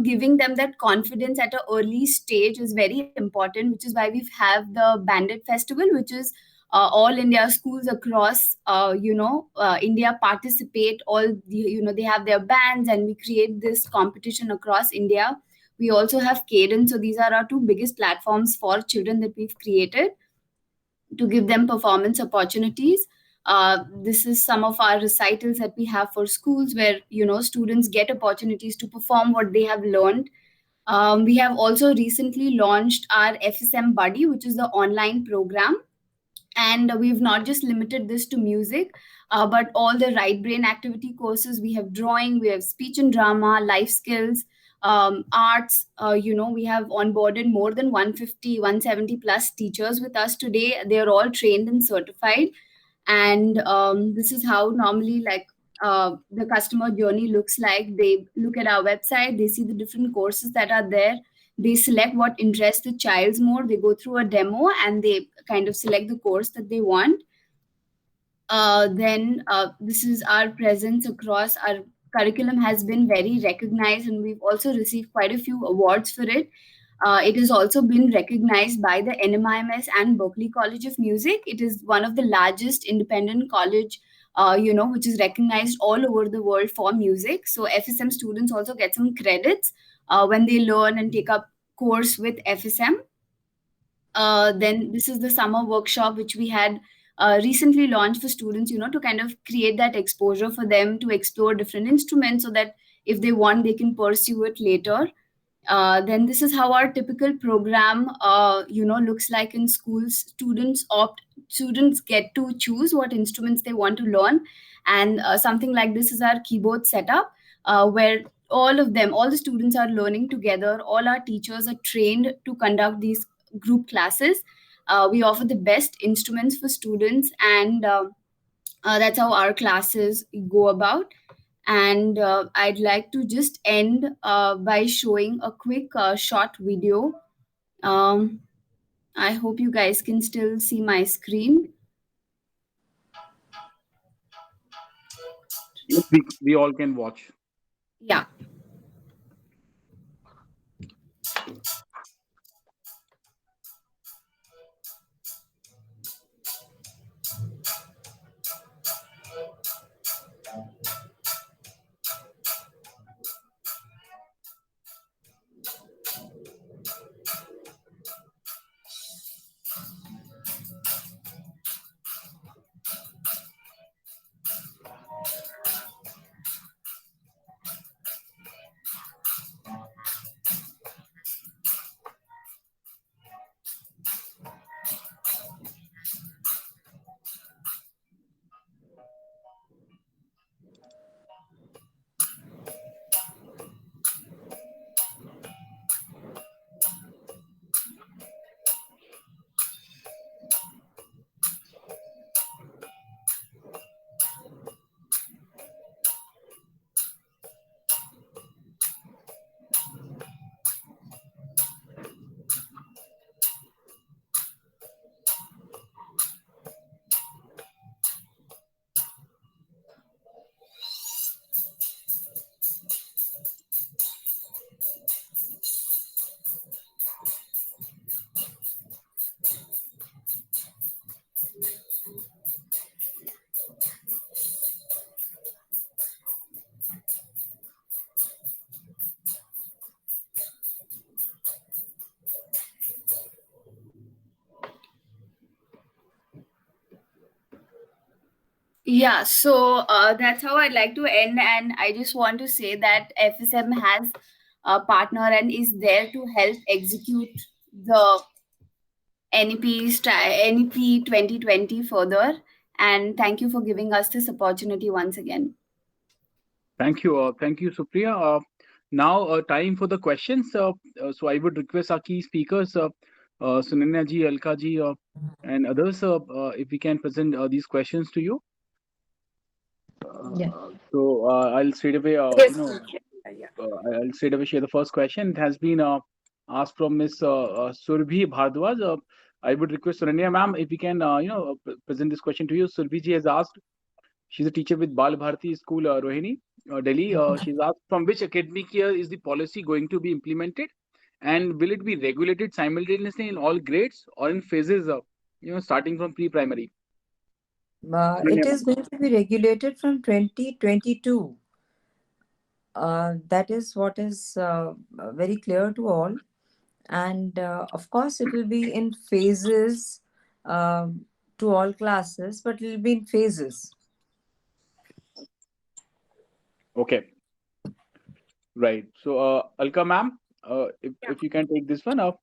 giving them that confidence at an early stage is very important, which is why we have the bandit festival, which is all India schools across India participate. All they have their bands, and we create this competition across India. We also have cadence. So these are our two biggest platforms for children that we've created to give them performance opportunities. This is some of our recitals that we have for schools where students get opportunities to perform what they have learned. We have also recently launched our FSM Buddy, which is the online program, and we've not just limited this to music, but all the right brain activity courses. We have drawing, we have speech and drama, life skills, arts. We have onboarded more than 150, 170 plus teachers with us today. They are all trained and certified. And this is how normally, like, the customer journey looks like. They look at our website, they see the different courses that are there, they select what interests the child more, they go through a demo and they kind of select the course that they want. Then this is our presence across. Our curriculum has been very recognized, and we've also received quite a few awards for it. It has also been recognized by the NMIMS and Berklee College of Music. It is one of the largest independent college, which is recognized all over the world for music. So FSM students also get some credits when they learn and take up course with FSM. Then this is the summer workshop which we had recently launched for students, to kind of create that exposure for them to explore different instruments, so that if they want, they can pursue it later. Then this is how our typical program, looks like in schools. Students get to choose what instruments they want to learn, and something like this is our keyboard setup, where all the students are learning together. All our teachers are trained to conduct these group classes. We offer the best instruments for students, and that's how our classes go about. And I'd like to just end by showing a quick short video. um, I hope you guys can still see my screen. Yes, we all can watch. Yeah. Yeah, so that's how I'd like to end. And I just want to say that FSM has a partner and is there to help execute the NEP 2020 further. And thank you for giving us this opportunity once again. Thank you, Supriya. Now, time for the questions. So I would request our key speakers, Sunanya ji, Alka ji, and others, if we can present these questions to you. Yeah. So I'll straight away, Yes. Yeah. I'll straight away share the first question. It has been asked from Miss Surbhi Bhardwaj. I would request Sunanya ma'am if we can, present this question to you. Surbhi ji has asked. She's a teacher with Bal Bharati School, Rohini, Delhi. She's asked, from which academic year is the policy going to be implemented, and will it be regulated simultaneously in all grades or in phases? Starting from pre-primary. It is going to be regulated from 2022. That is what is very clear to all. And of course, it will be in phases to all classes, but it will be in phases. Okay. Right. So, Alka ma'am, if you can take this one up.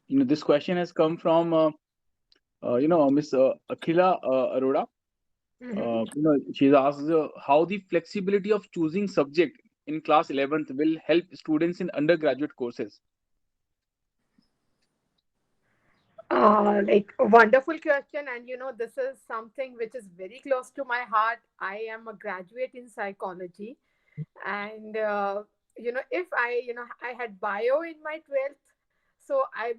This question has come from, Miss Akhila Arora. Mhm. She's asked how the flexibility of choosing subject in class 11th will help students in undergraduate courses? Like wonderful question, and this is something which is very close to my heart. I am a graduate in psychology, and if I had bio in my 12th, so I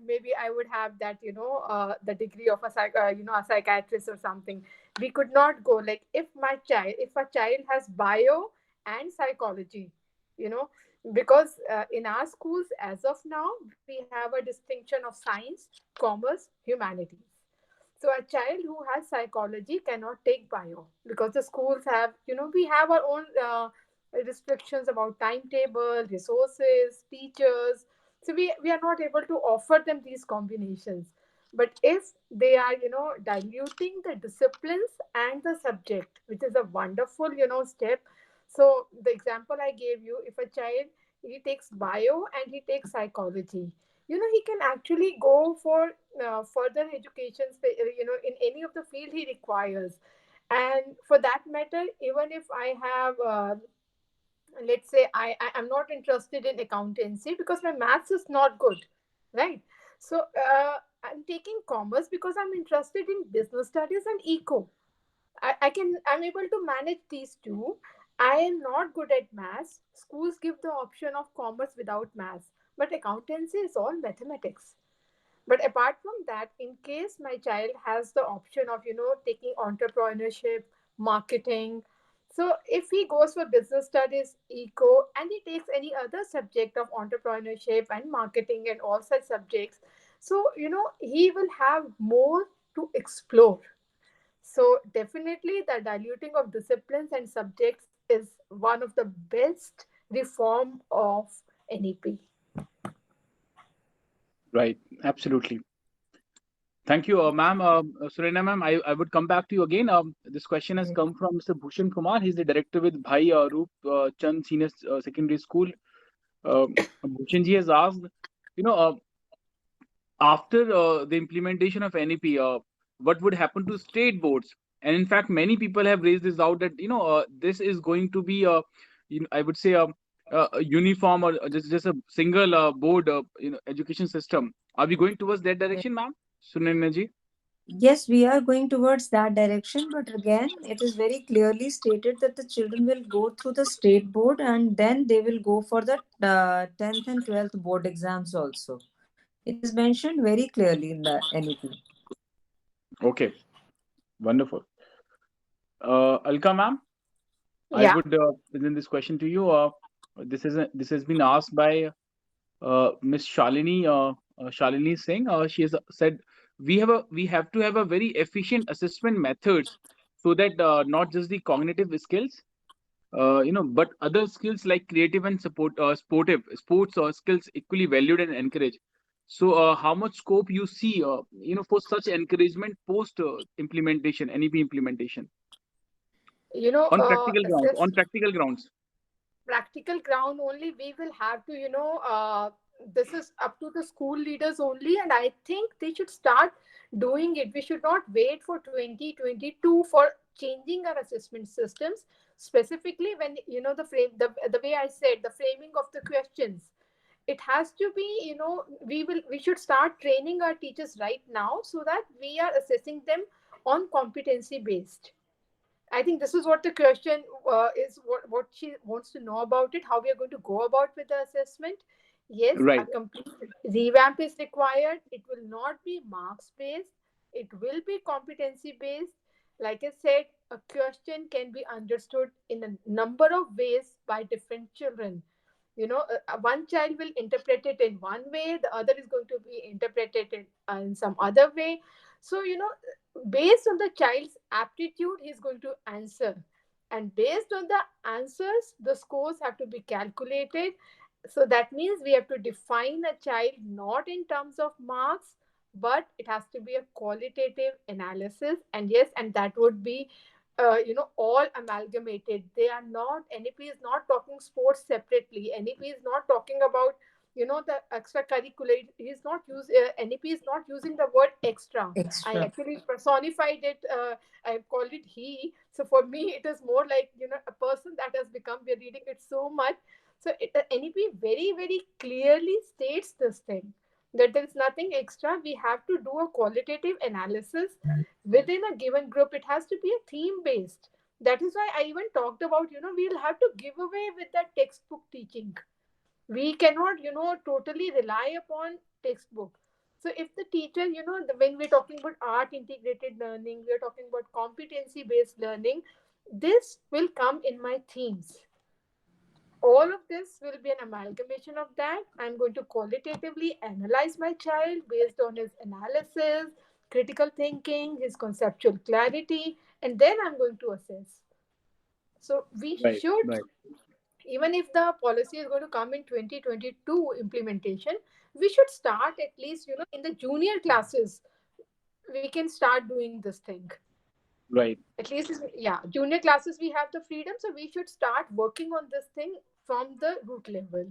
would have that, the degree of a psychiatrist or something. We could not go, like, if a child has bio and psychology, you know because in our schools as of now we have a distinction of science, commerce, humanities. So a child who has psychology cannot take bio because the schools have, we have our own restrictions about timetable, resources, teachers. So we are not able to offer them these combinations. But if they are, diluting the disciplines and the subject, which is a wonderful, step. So the example I gave you, if a child, he takes bio and he takes psychology, he can actually go for further education, in any of the field he requires. And for that matter, even if I have, let's say, I'm not interested in accountancy because my maths is not good, right? So I'm taking commerce because I'm interested in business studies and eco. I'm able to manage these two. I am not good at maths. Schools give the option of commerce without maths, but accountancy is all mathematics. But apart from that, in case my child has the option of, taking entrepreneurship, marketing, so if he goes for business studies, eco, and he takes any other subject of entrepreneurship and marketing and all such subjects, so he will have more to explore. So definitely the diluting of disciplines and subjects is one of the best reform of NEP. Right, absolutely. Thank you, ma'am. Surena ma'am, I would come back to you again. This question has come from Mr. Bhushan Kumar. He's the director with Bhai Roop Chand Senior Secondary School. Bhushan ji has asked, you know, after the implementation of NEP, what would happen to state boards? And in fact, many people have raised this out that this is going to be I would say a uniform or just a single board education system. Are we going towards that direction, ma'am? Sunanya ji? Yes, we are going towards that direction, but again, it is very clearly stated that the children will go through the state board and then they will go for the 10th and 12th board exams also. It is mentioned very clearly in the NEP. Okay, wonderful. Alka ma'am, I Yeah. would present this question to you. This has been asked by Miss Shalini, Shalini Singh. She has said we have to have a very efficient assessment methods so that not just the cognitive skills, but other skills like creative and sports or skills equally valued and encouraged. So, how much scope you see, for such encouragement post implementation, NEP implementation on practical grounds? Assess On practical grounds, practical ground only, we will have to, this is up to the school leaders only, and I think they should start doing it. We should not wait for 2022 for changing our assessment systems, specifically when, the way I said, the framing of the questions. It has to be, we should start training our teachers right now so that we are assessing them on competency based. I think this is what the question is, what she wants to know about it, how we are going to go about with the assessment. Yes, a right? complete revamp is required. It will not be marks based, it will be competency based. Like I said, a question can be understood in a number of ways by different children. One child will interpret it in one way, the other is going to be interpreted in some other way. So, based on the child's aptitude, he's going to answer. And based on the answers, the scores have to be calculated. So that means we have to define a child not in terms of marks, but it has to be a qualitative analysis. And yes, and that would be, all amalgamated. They are not, NEP is not talking sports separately. NEP is not talking about the extracurricular. He's not use NEP is not using the word extra. I Extra. actually personified it. I called it he. So for me, it is more like a person that has become. We're reading it so much. So NEP very very clearly states this thing, that there is nothing extra. We have to do a qualitative analysis within a given group. It has to be a theme based. That is why I even talked about, we'll have to give away with that textbook teaching. We cannot totally rely upon textbook. So if the teacher, when we're talking about art integrated learning, we're talking about competency based learning, this will come in my themes. All of this will be an amalgamation of that. I'm going to qualitatively analyze my child based on his analysis, critical thinking, his conceptual clarity, and then I'm going to assess. So we Right, should, right, even if the policy is going to come in 2022 implementation, we should start at least, in the junior classes, we can start doing this thing. right, At least, yeah, junior classes, we have the freedom. So we should start working on this thing from the root level.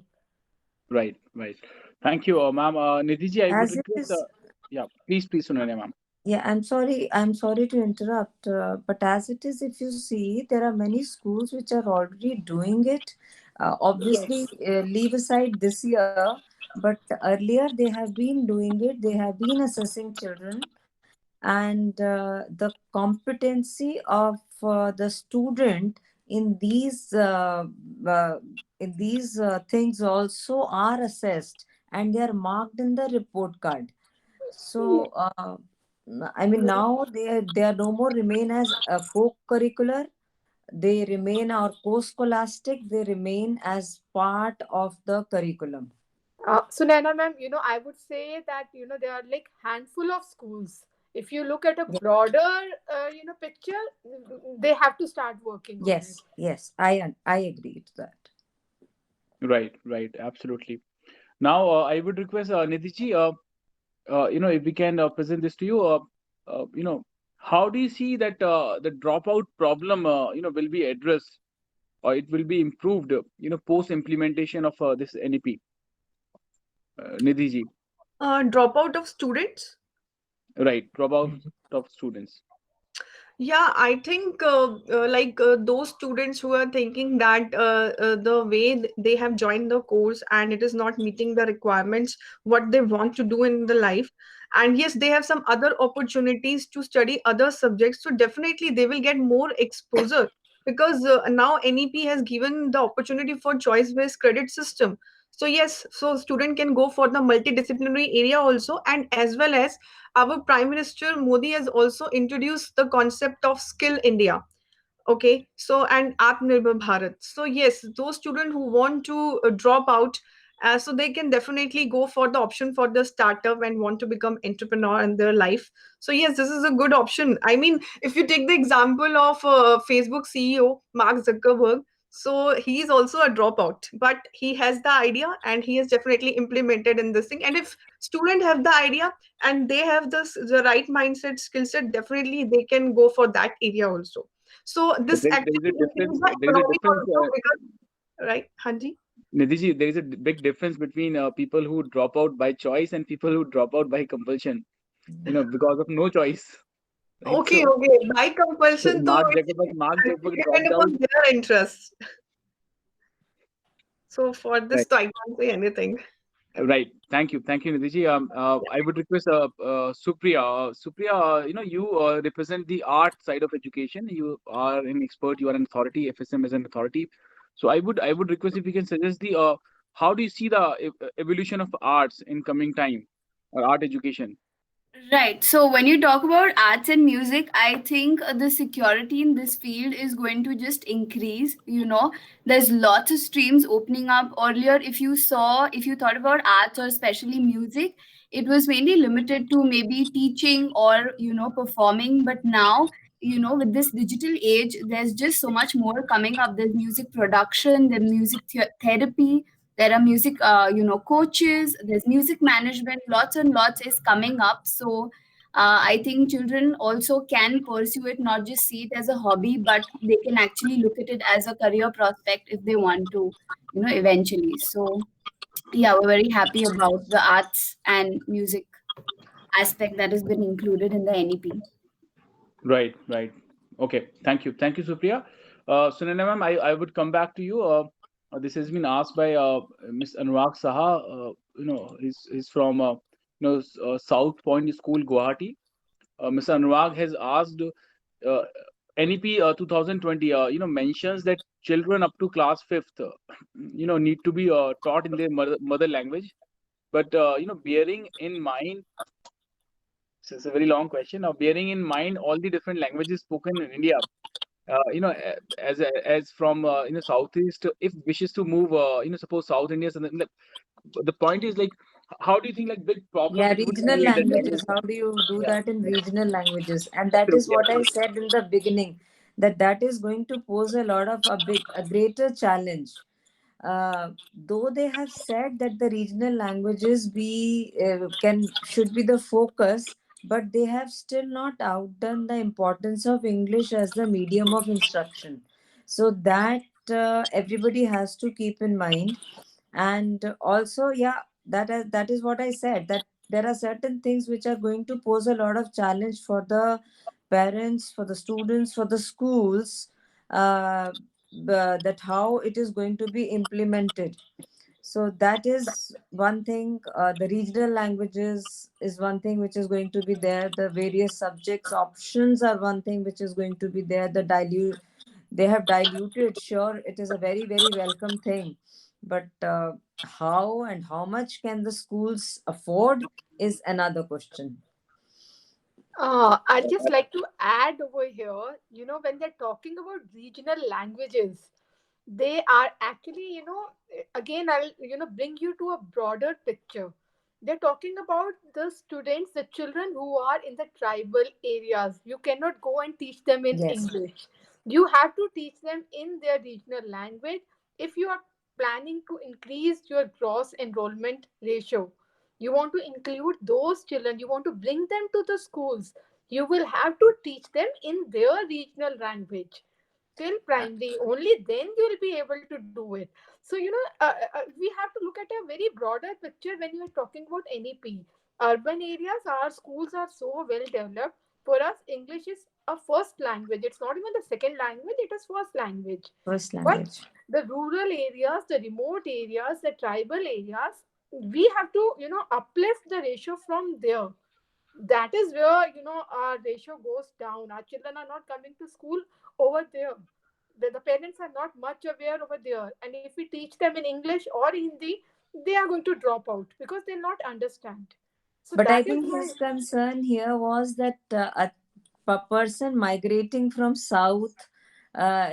right, right. Thank you, ma'am. Nidhi I would As it request, is, yeah, please, Sunanya, ma'am. yeah, I'm sorry to interrupt, but as it is, if you see, there are many schools which are already doing it. Obviously, Yes. leave aside this year, but earlier they have been doing it. They have been assessing children, and the competency of the student in uh, these things also are assessed, and they are marked in the report card. So, I mean, now they are no more remain as a co-curricular. They remain or co-scholastic. They remain as part of the curriculum. So Naina ma'am, I would say that, there are like handful of schools. If you look at a Yeah. broader, picture, they have to start working on it. Yes, yes, I agree to that. Right, right, absolutely. Now, I would request Nidhi if we can present this to you, how do you see that the dropout problem, will be addressed or it will be improved, post implementation of this NEP, Nidhi Dropout of students. right, dropout of students. Yeah, I think those students who are thinking that the way they have joined the course and it is not meeting the requirements what they want to do in the life, and yes, they have some other opportunities to study other subjects, so definitely they will get more exposure because now NEP has given the opportunity for choice-based credit system. So yes, so student can go for the multidisciplinary area also, and as well as our Prime Minister Modi has also introduced the concept of Skill India. Okay, so and Atmanirbhar Bharat. So yes, those students who want to drop out, so they can definitely go for the option for the startup and want to become entrepreneur in their life. So yes, this is a good option. I mean, if you take the example of Facebook CEO Mark Zuckerberg, so he is also a dropout, but he has the idea and he has definitely implemented in this thing. And if student have the idea and they have the right mindset, skill set, definitely they can go for that area also. So But this there is a actually increases difference. the There is a economy difference, also because, right, Hanji? Nidhi there is a big difference between people who drop out by choice and people who drop out by compulsion, because of no choice, right? Okay, okay. By So compulsion, though, Mark it Zuckerberg depend dropped out. upon their interest. So for this, Right. I can't say anything. Right. Thank you, Nidhi. I would request Supriya. Supriya, you represent the art side of education. You are an expert. You are an authority. FSM is an authority. So I would request if you can suggest the how do you see the evolution of arts in coming time or art education? Right. So when you talk about arts and music, I think the security in this field is going to just increase. There's lots of streams opening up. Earlier, if you thought about arts or especially music, it was mainly limited to maybe teaching or, performing. But now, with this digital age, there's just so much more coming up. There's music production, there's music therapy, there are music coaches, there's music management, lots and lots is coming up. So I think children also can pursue it, not just see it as a hobby, but they can actually look at it as a career prospect if they want to, eventually. So yeah, we're very happy about the arts and music aspect that has been included in the NEP. Right, right. Okay, thank you, Supriya. Sunana ma'am, I would come back to you. This has been asked by Miss Anurag Saha. He's from South Point School, Guwahati. Mr. Anurag has asked uh, NEP 2020. Mentions that children up to class fifth, need to be taught in their mother language. But bearing in mind, so it's a very long question. Now, bearing in mind all the different languages spoken in India, as from southeast, if wishes to move, suppose South India, so the point is like, how do you think like big problem Yeah, it would regional create and languages. How do you do yeah, that in yeah, regional languages? And that is absolutely, what I absolutely. said in the beginning, that that is going to pose a lot of a greater challenge. Though they have said that the regional languages be can should be the focus, but they have still not outdone the importance of English as the medium of instruction. So that everybody has to keep in mind. And also, yeah, that is what I said, that there are certain things which are going to pose a lot of challenge for the parents, for the students, for the schools, that how it is going to be implemented. So that is one thing. The regional languages is one thing which is going to be there. The various subjects options are one thing which is going to be there. They have diluted. Sure, it is a very very welcome thing, but how and how much can the schools afford is another question. I'd just like to add over here, when they're talking about regional languages, they are actually, again, I'll, bring you to a broader picture. They're talking about the students, the children who are in the tribal areas. You cannot go and teach them in Yes, English. You have to teach them in their regional language if you are planning to increase your gross enrollment ratio. You want to include those children, you want to bring them to the schools, you will have to teach them in their regional language till primary. Only then you will be able to do it. So we have to look at a very broader picture when you are talking about NEP. Urban areas, our schools are so well developed. For us, English is a first language. It's not even the second language, it is first language. first But language. the rural areas, the remote areas, the tribal areas, we have to uplift the ratio from there. That is where our ratio goes down. Our children are not coming to school over there. The parents are not much aware over there, and if we teach them in English or Hindi, they are going to drop out because they'll not understand. So But I that is think my his concern here was that a person migrating from south,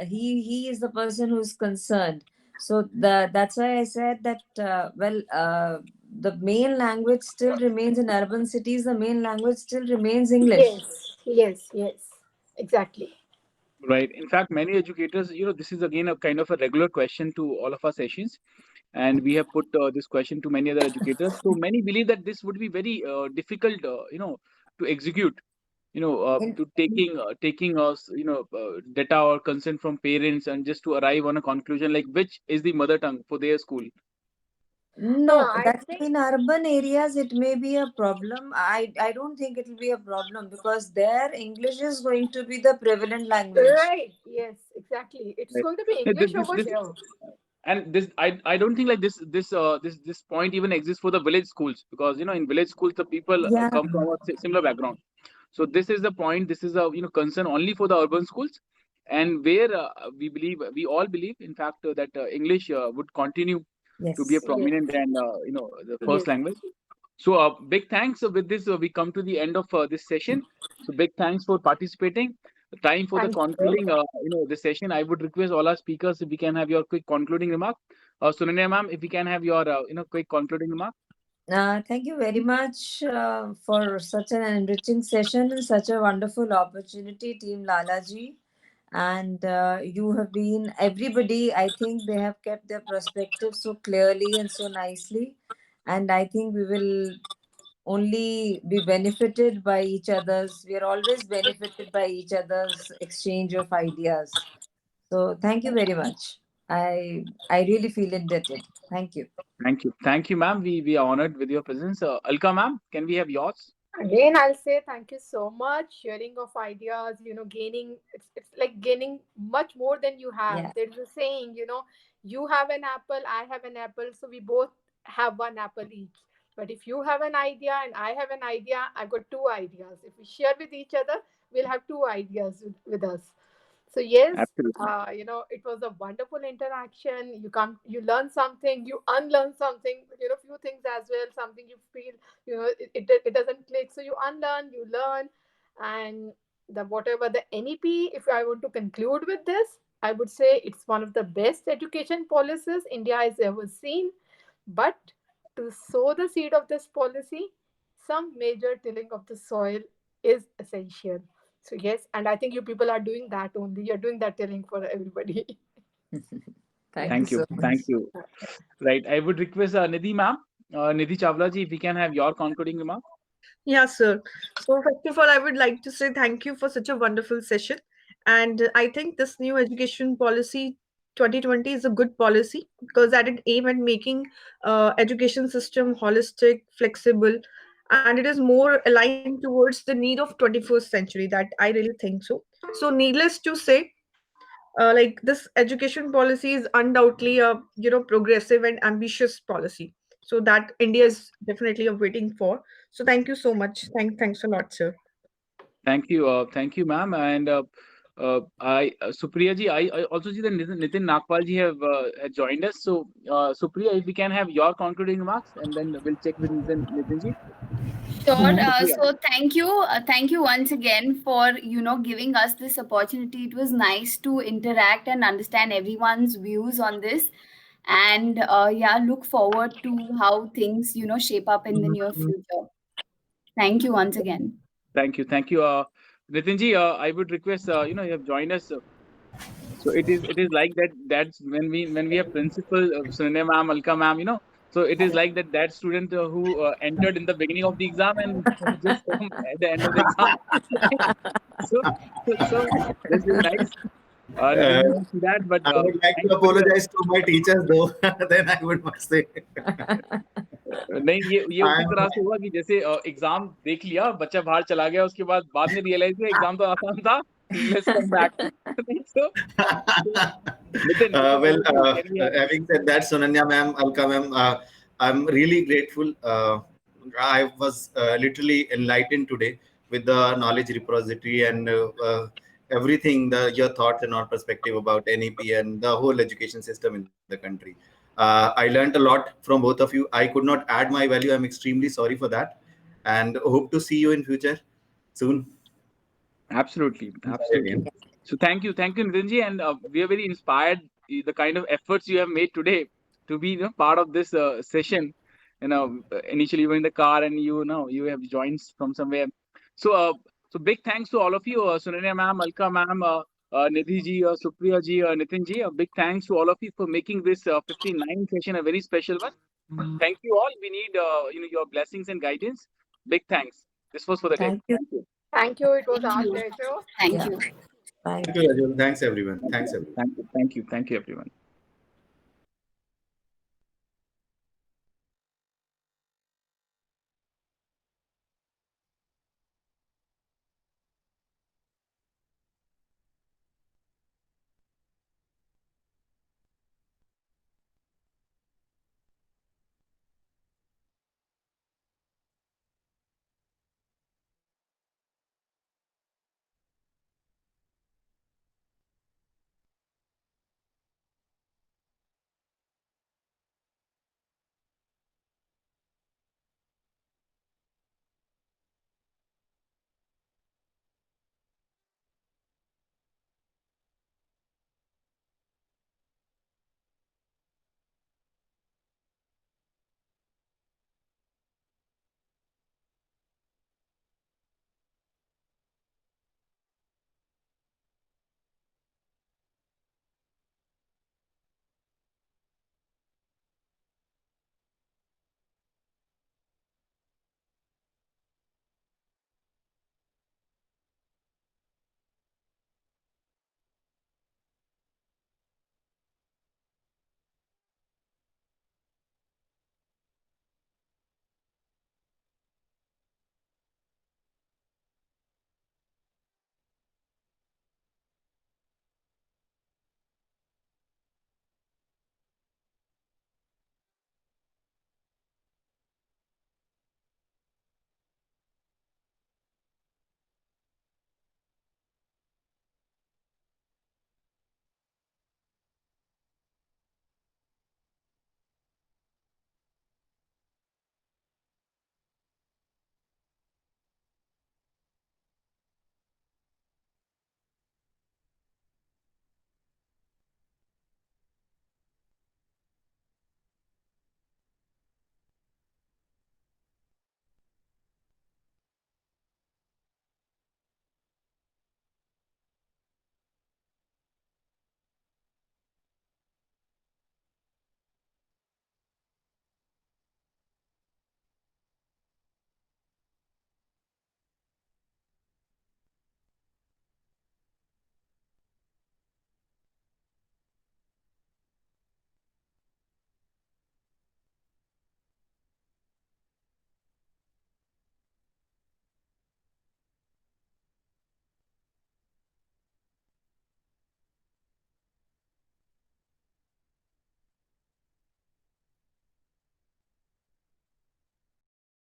he is the person who is concerned. So that's why I said that the main language still remains in urban cities. The main language still remains English. yes, exactly. Right. In fact, many educators, this is again a kind of a regular question to all of our sessions, and we have put this question to many other educators. So many believe that this would be very difficult, to execute. In, To taking us, data or consent from parents and just to arrive on a conclusion like which is the mother tongue for their school. no, I that think in urban areas it may be a problem. I don't think it will be a problem because there English is going to be the prevalent language. right. Yes, exactly. It's Right. going to be Yeah, English over here. and this I don't think like this point even exists for the village schools, because in village schools the people Yeah, come from a similar background. So this is the point, this is a concern only for the urban schools, and where we all believe in fact that English would continue to be a yes. Yes, prominent and the first yes. language. So big thanks. With this we come to the end of this session. So big thanks for participating. Time for the Thank you. concluding this session. I would request all our speakers if we can have your quick concluding remark. Sunanya ma'am, if we can have your quick concluding remark. Thank you very much for such an enriching session and such a wonderful opportunity, Team Lalaji. And you have been, everybody, I think they have kept their perspective so clearly and so nicely. And I think we will only be benefited by each other's, we are always benefited by each other's exchange of ideas. So thank you very much. I really feel indebted. Thank you. Thank you, ma'am. We are honored with your presence. Alka, ma'am, can we have yours? Again, I'll say thank you so much. Sharing of ideas, gaining, it's like gaining much more than you have. Yeah. There's a saying, you have an apple, I have an apple, so we both have one apple each. But if you have an idea and I have an idea, I've got two ideas. If we share with each other, we'll have two ideas with us. So yes, Absolutely. it was a wonderful interaction. You learn something, you unlearn something, few things as well. Something you feel, it doesn't click, so you unlearn, you learn, and the whatever the NEP. If I want to conclude with this, I would say it's one of the best education policies India has ever seen. But to sow the seed of this policy, some major tilling of the soil is essential. So yes, and I think you people are doing that only. You're doing that telling for everybody. Thank you Thank you. so much. Thank you. Right. I would request Nidhi, ma'am, Nidhi Chawla ji, if we can have your concluding remark. Yeah, sir. So, first of all, I would like to say thank you for such a wonderful session. And I think this new education policy 2020 is a good policy because that it aim at making education system holistic, flexible, and it is more aligned towards the need of 21st century. That I really think so. So, needless to say, like this education policy is undoubtedly a progressive and ambitious policy, so that India is definitely waiting for. So thank you so much. Thanks a lot, sir. Thank you, ma'am. And Supriya ji, I also see that Nitin Nagpal ji have joined us. So, Supriya, if we can have your concluding remarks, and then we'll check with Nitin ji. Sure. Supriya. So thank you once again for giving us this opportunity. It was nice to interact and understand everyone's views on this, and yeah, look forward to how things shape up in the near future. Thank you once again. Thank you, Nitin ji. I would request, you have joined us. So it is like that. That's when we have principal Sunanya ma'am, Alka ma'am. So it is like that student who entered in the beginning of the exam and just come at the end of the exam. so so this is nice. Uh, Nitin ji, see that, but I would like to thanks for your. apologize to my teachers though. Then I would must say. नहीं, ये I उसी am तरह से हुआ कि जैसे exam देख लिया, बच्चा बाहर चला गया, उसके बाद में रियलाइज हुआ एग्जाम तो आसान था, let's come back. So, Nitin, well, over to you. Can we have? having said that, Sunanya ma'am, Alka ma'am, I'm really grateful. I was literally enlightened today with the knowledge repository and everything, your thoughts and our perspective about NEP and the whole education system in the country. I learned a lot from both of you. I could not add my value. I'm extremely sorry for that, and hope to see you in future soon. Absolutely, Sorry absolutely. again. So thank you, Nitinji, and we are very inspired the kind of efforts you have made today to be part of this session. Initially you were in the car, and you have joined from somewhere. So big thanks to all of you, Sunanya ma'am, Alka ma'am, Nidhi ji, Supriya ji, Nitin ji. A big thanks to all of you for making this 59 session a very special one. Thank you all. We need your blessings and guidance. Big thanks. This was for the day. Thank you. Thank you. Thank you. It was Thank our you. pleasure. Thank Yeah. you. Bye. Thank you, Rajul. Thanks everyone. Thanks everyone. Thank you, everyone.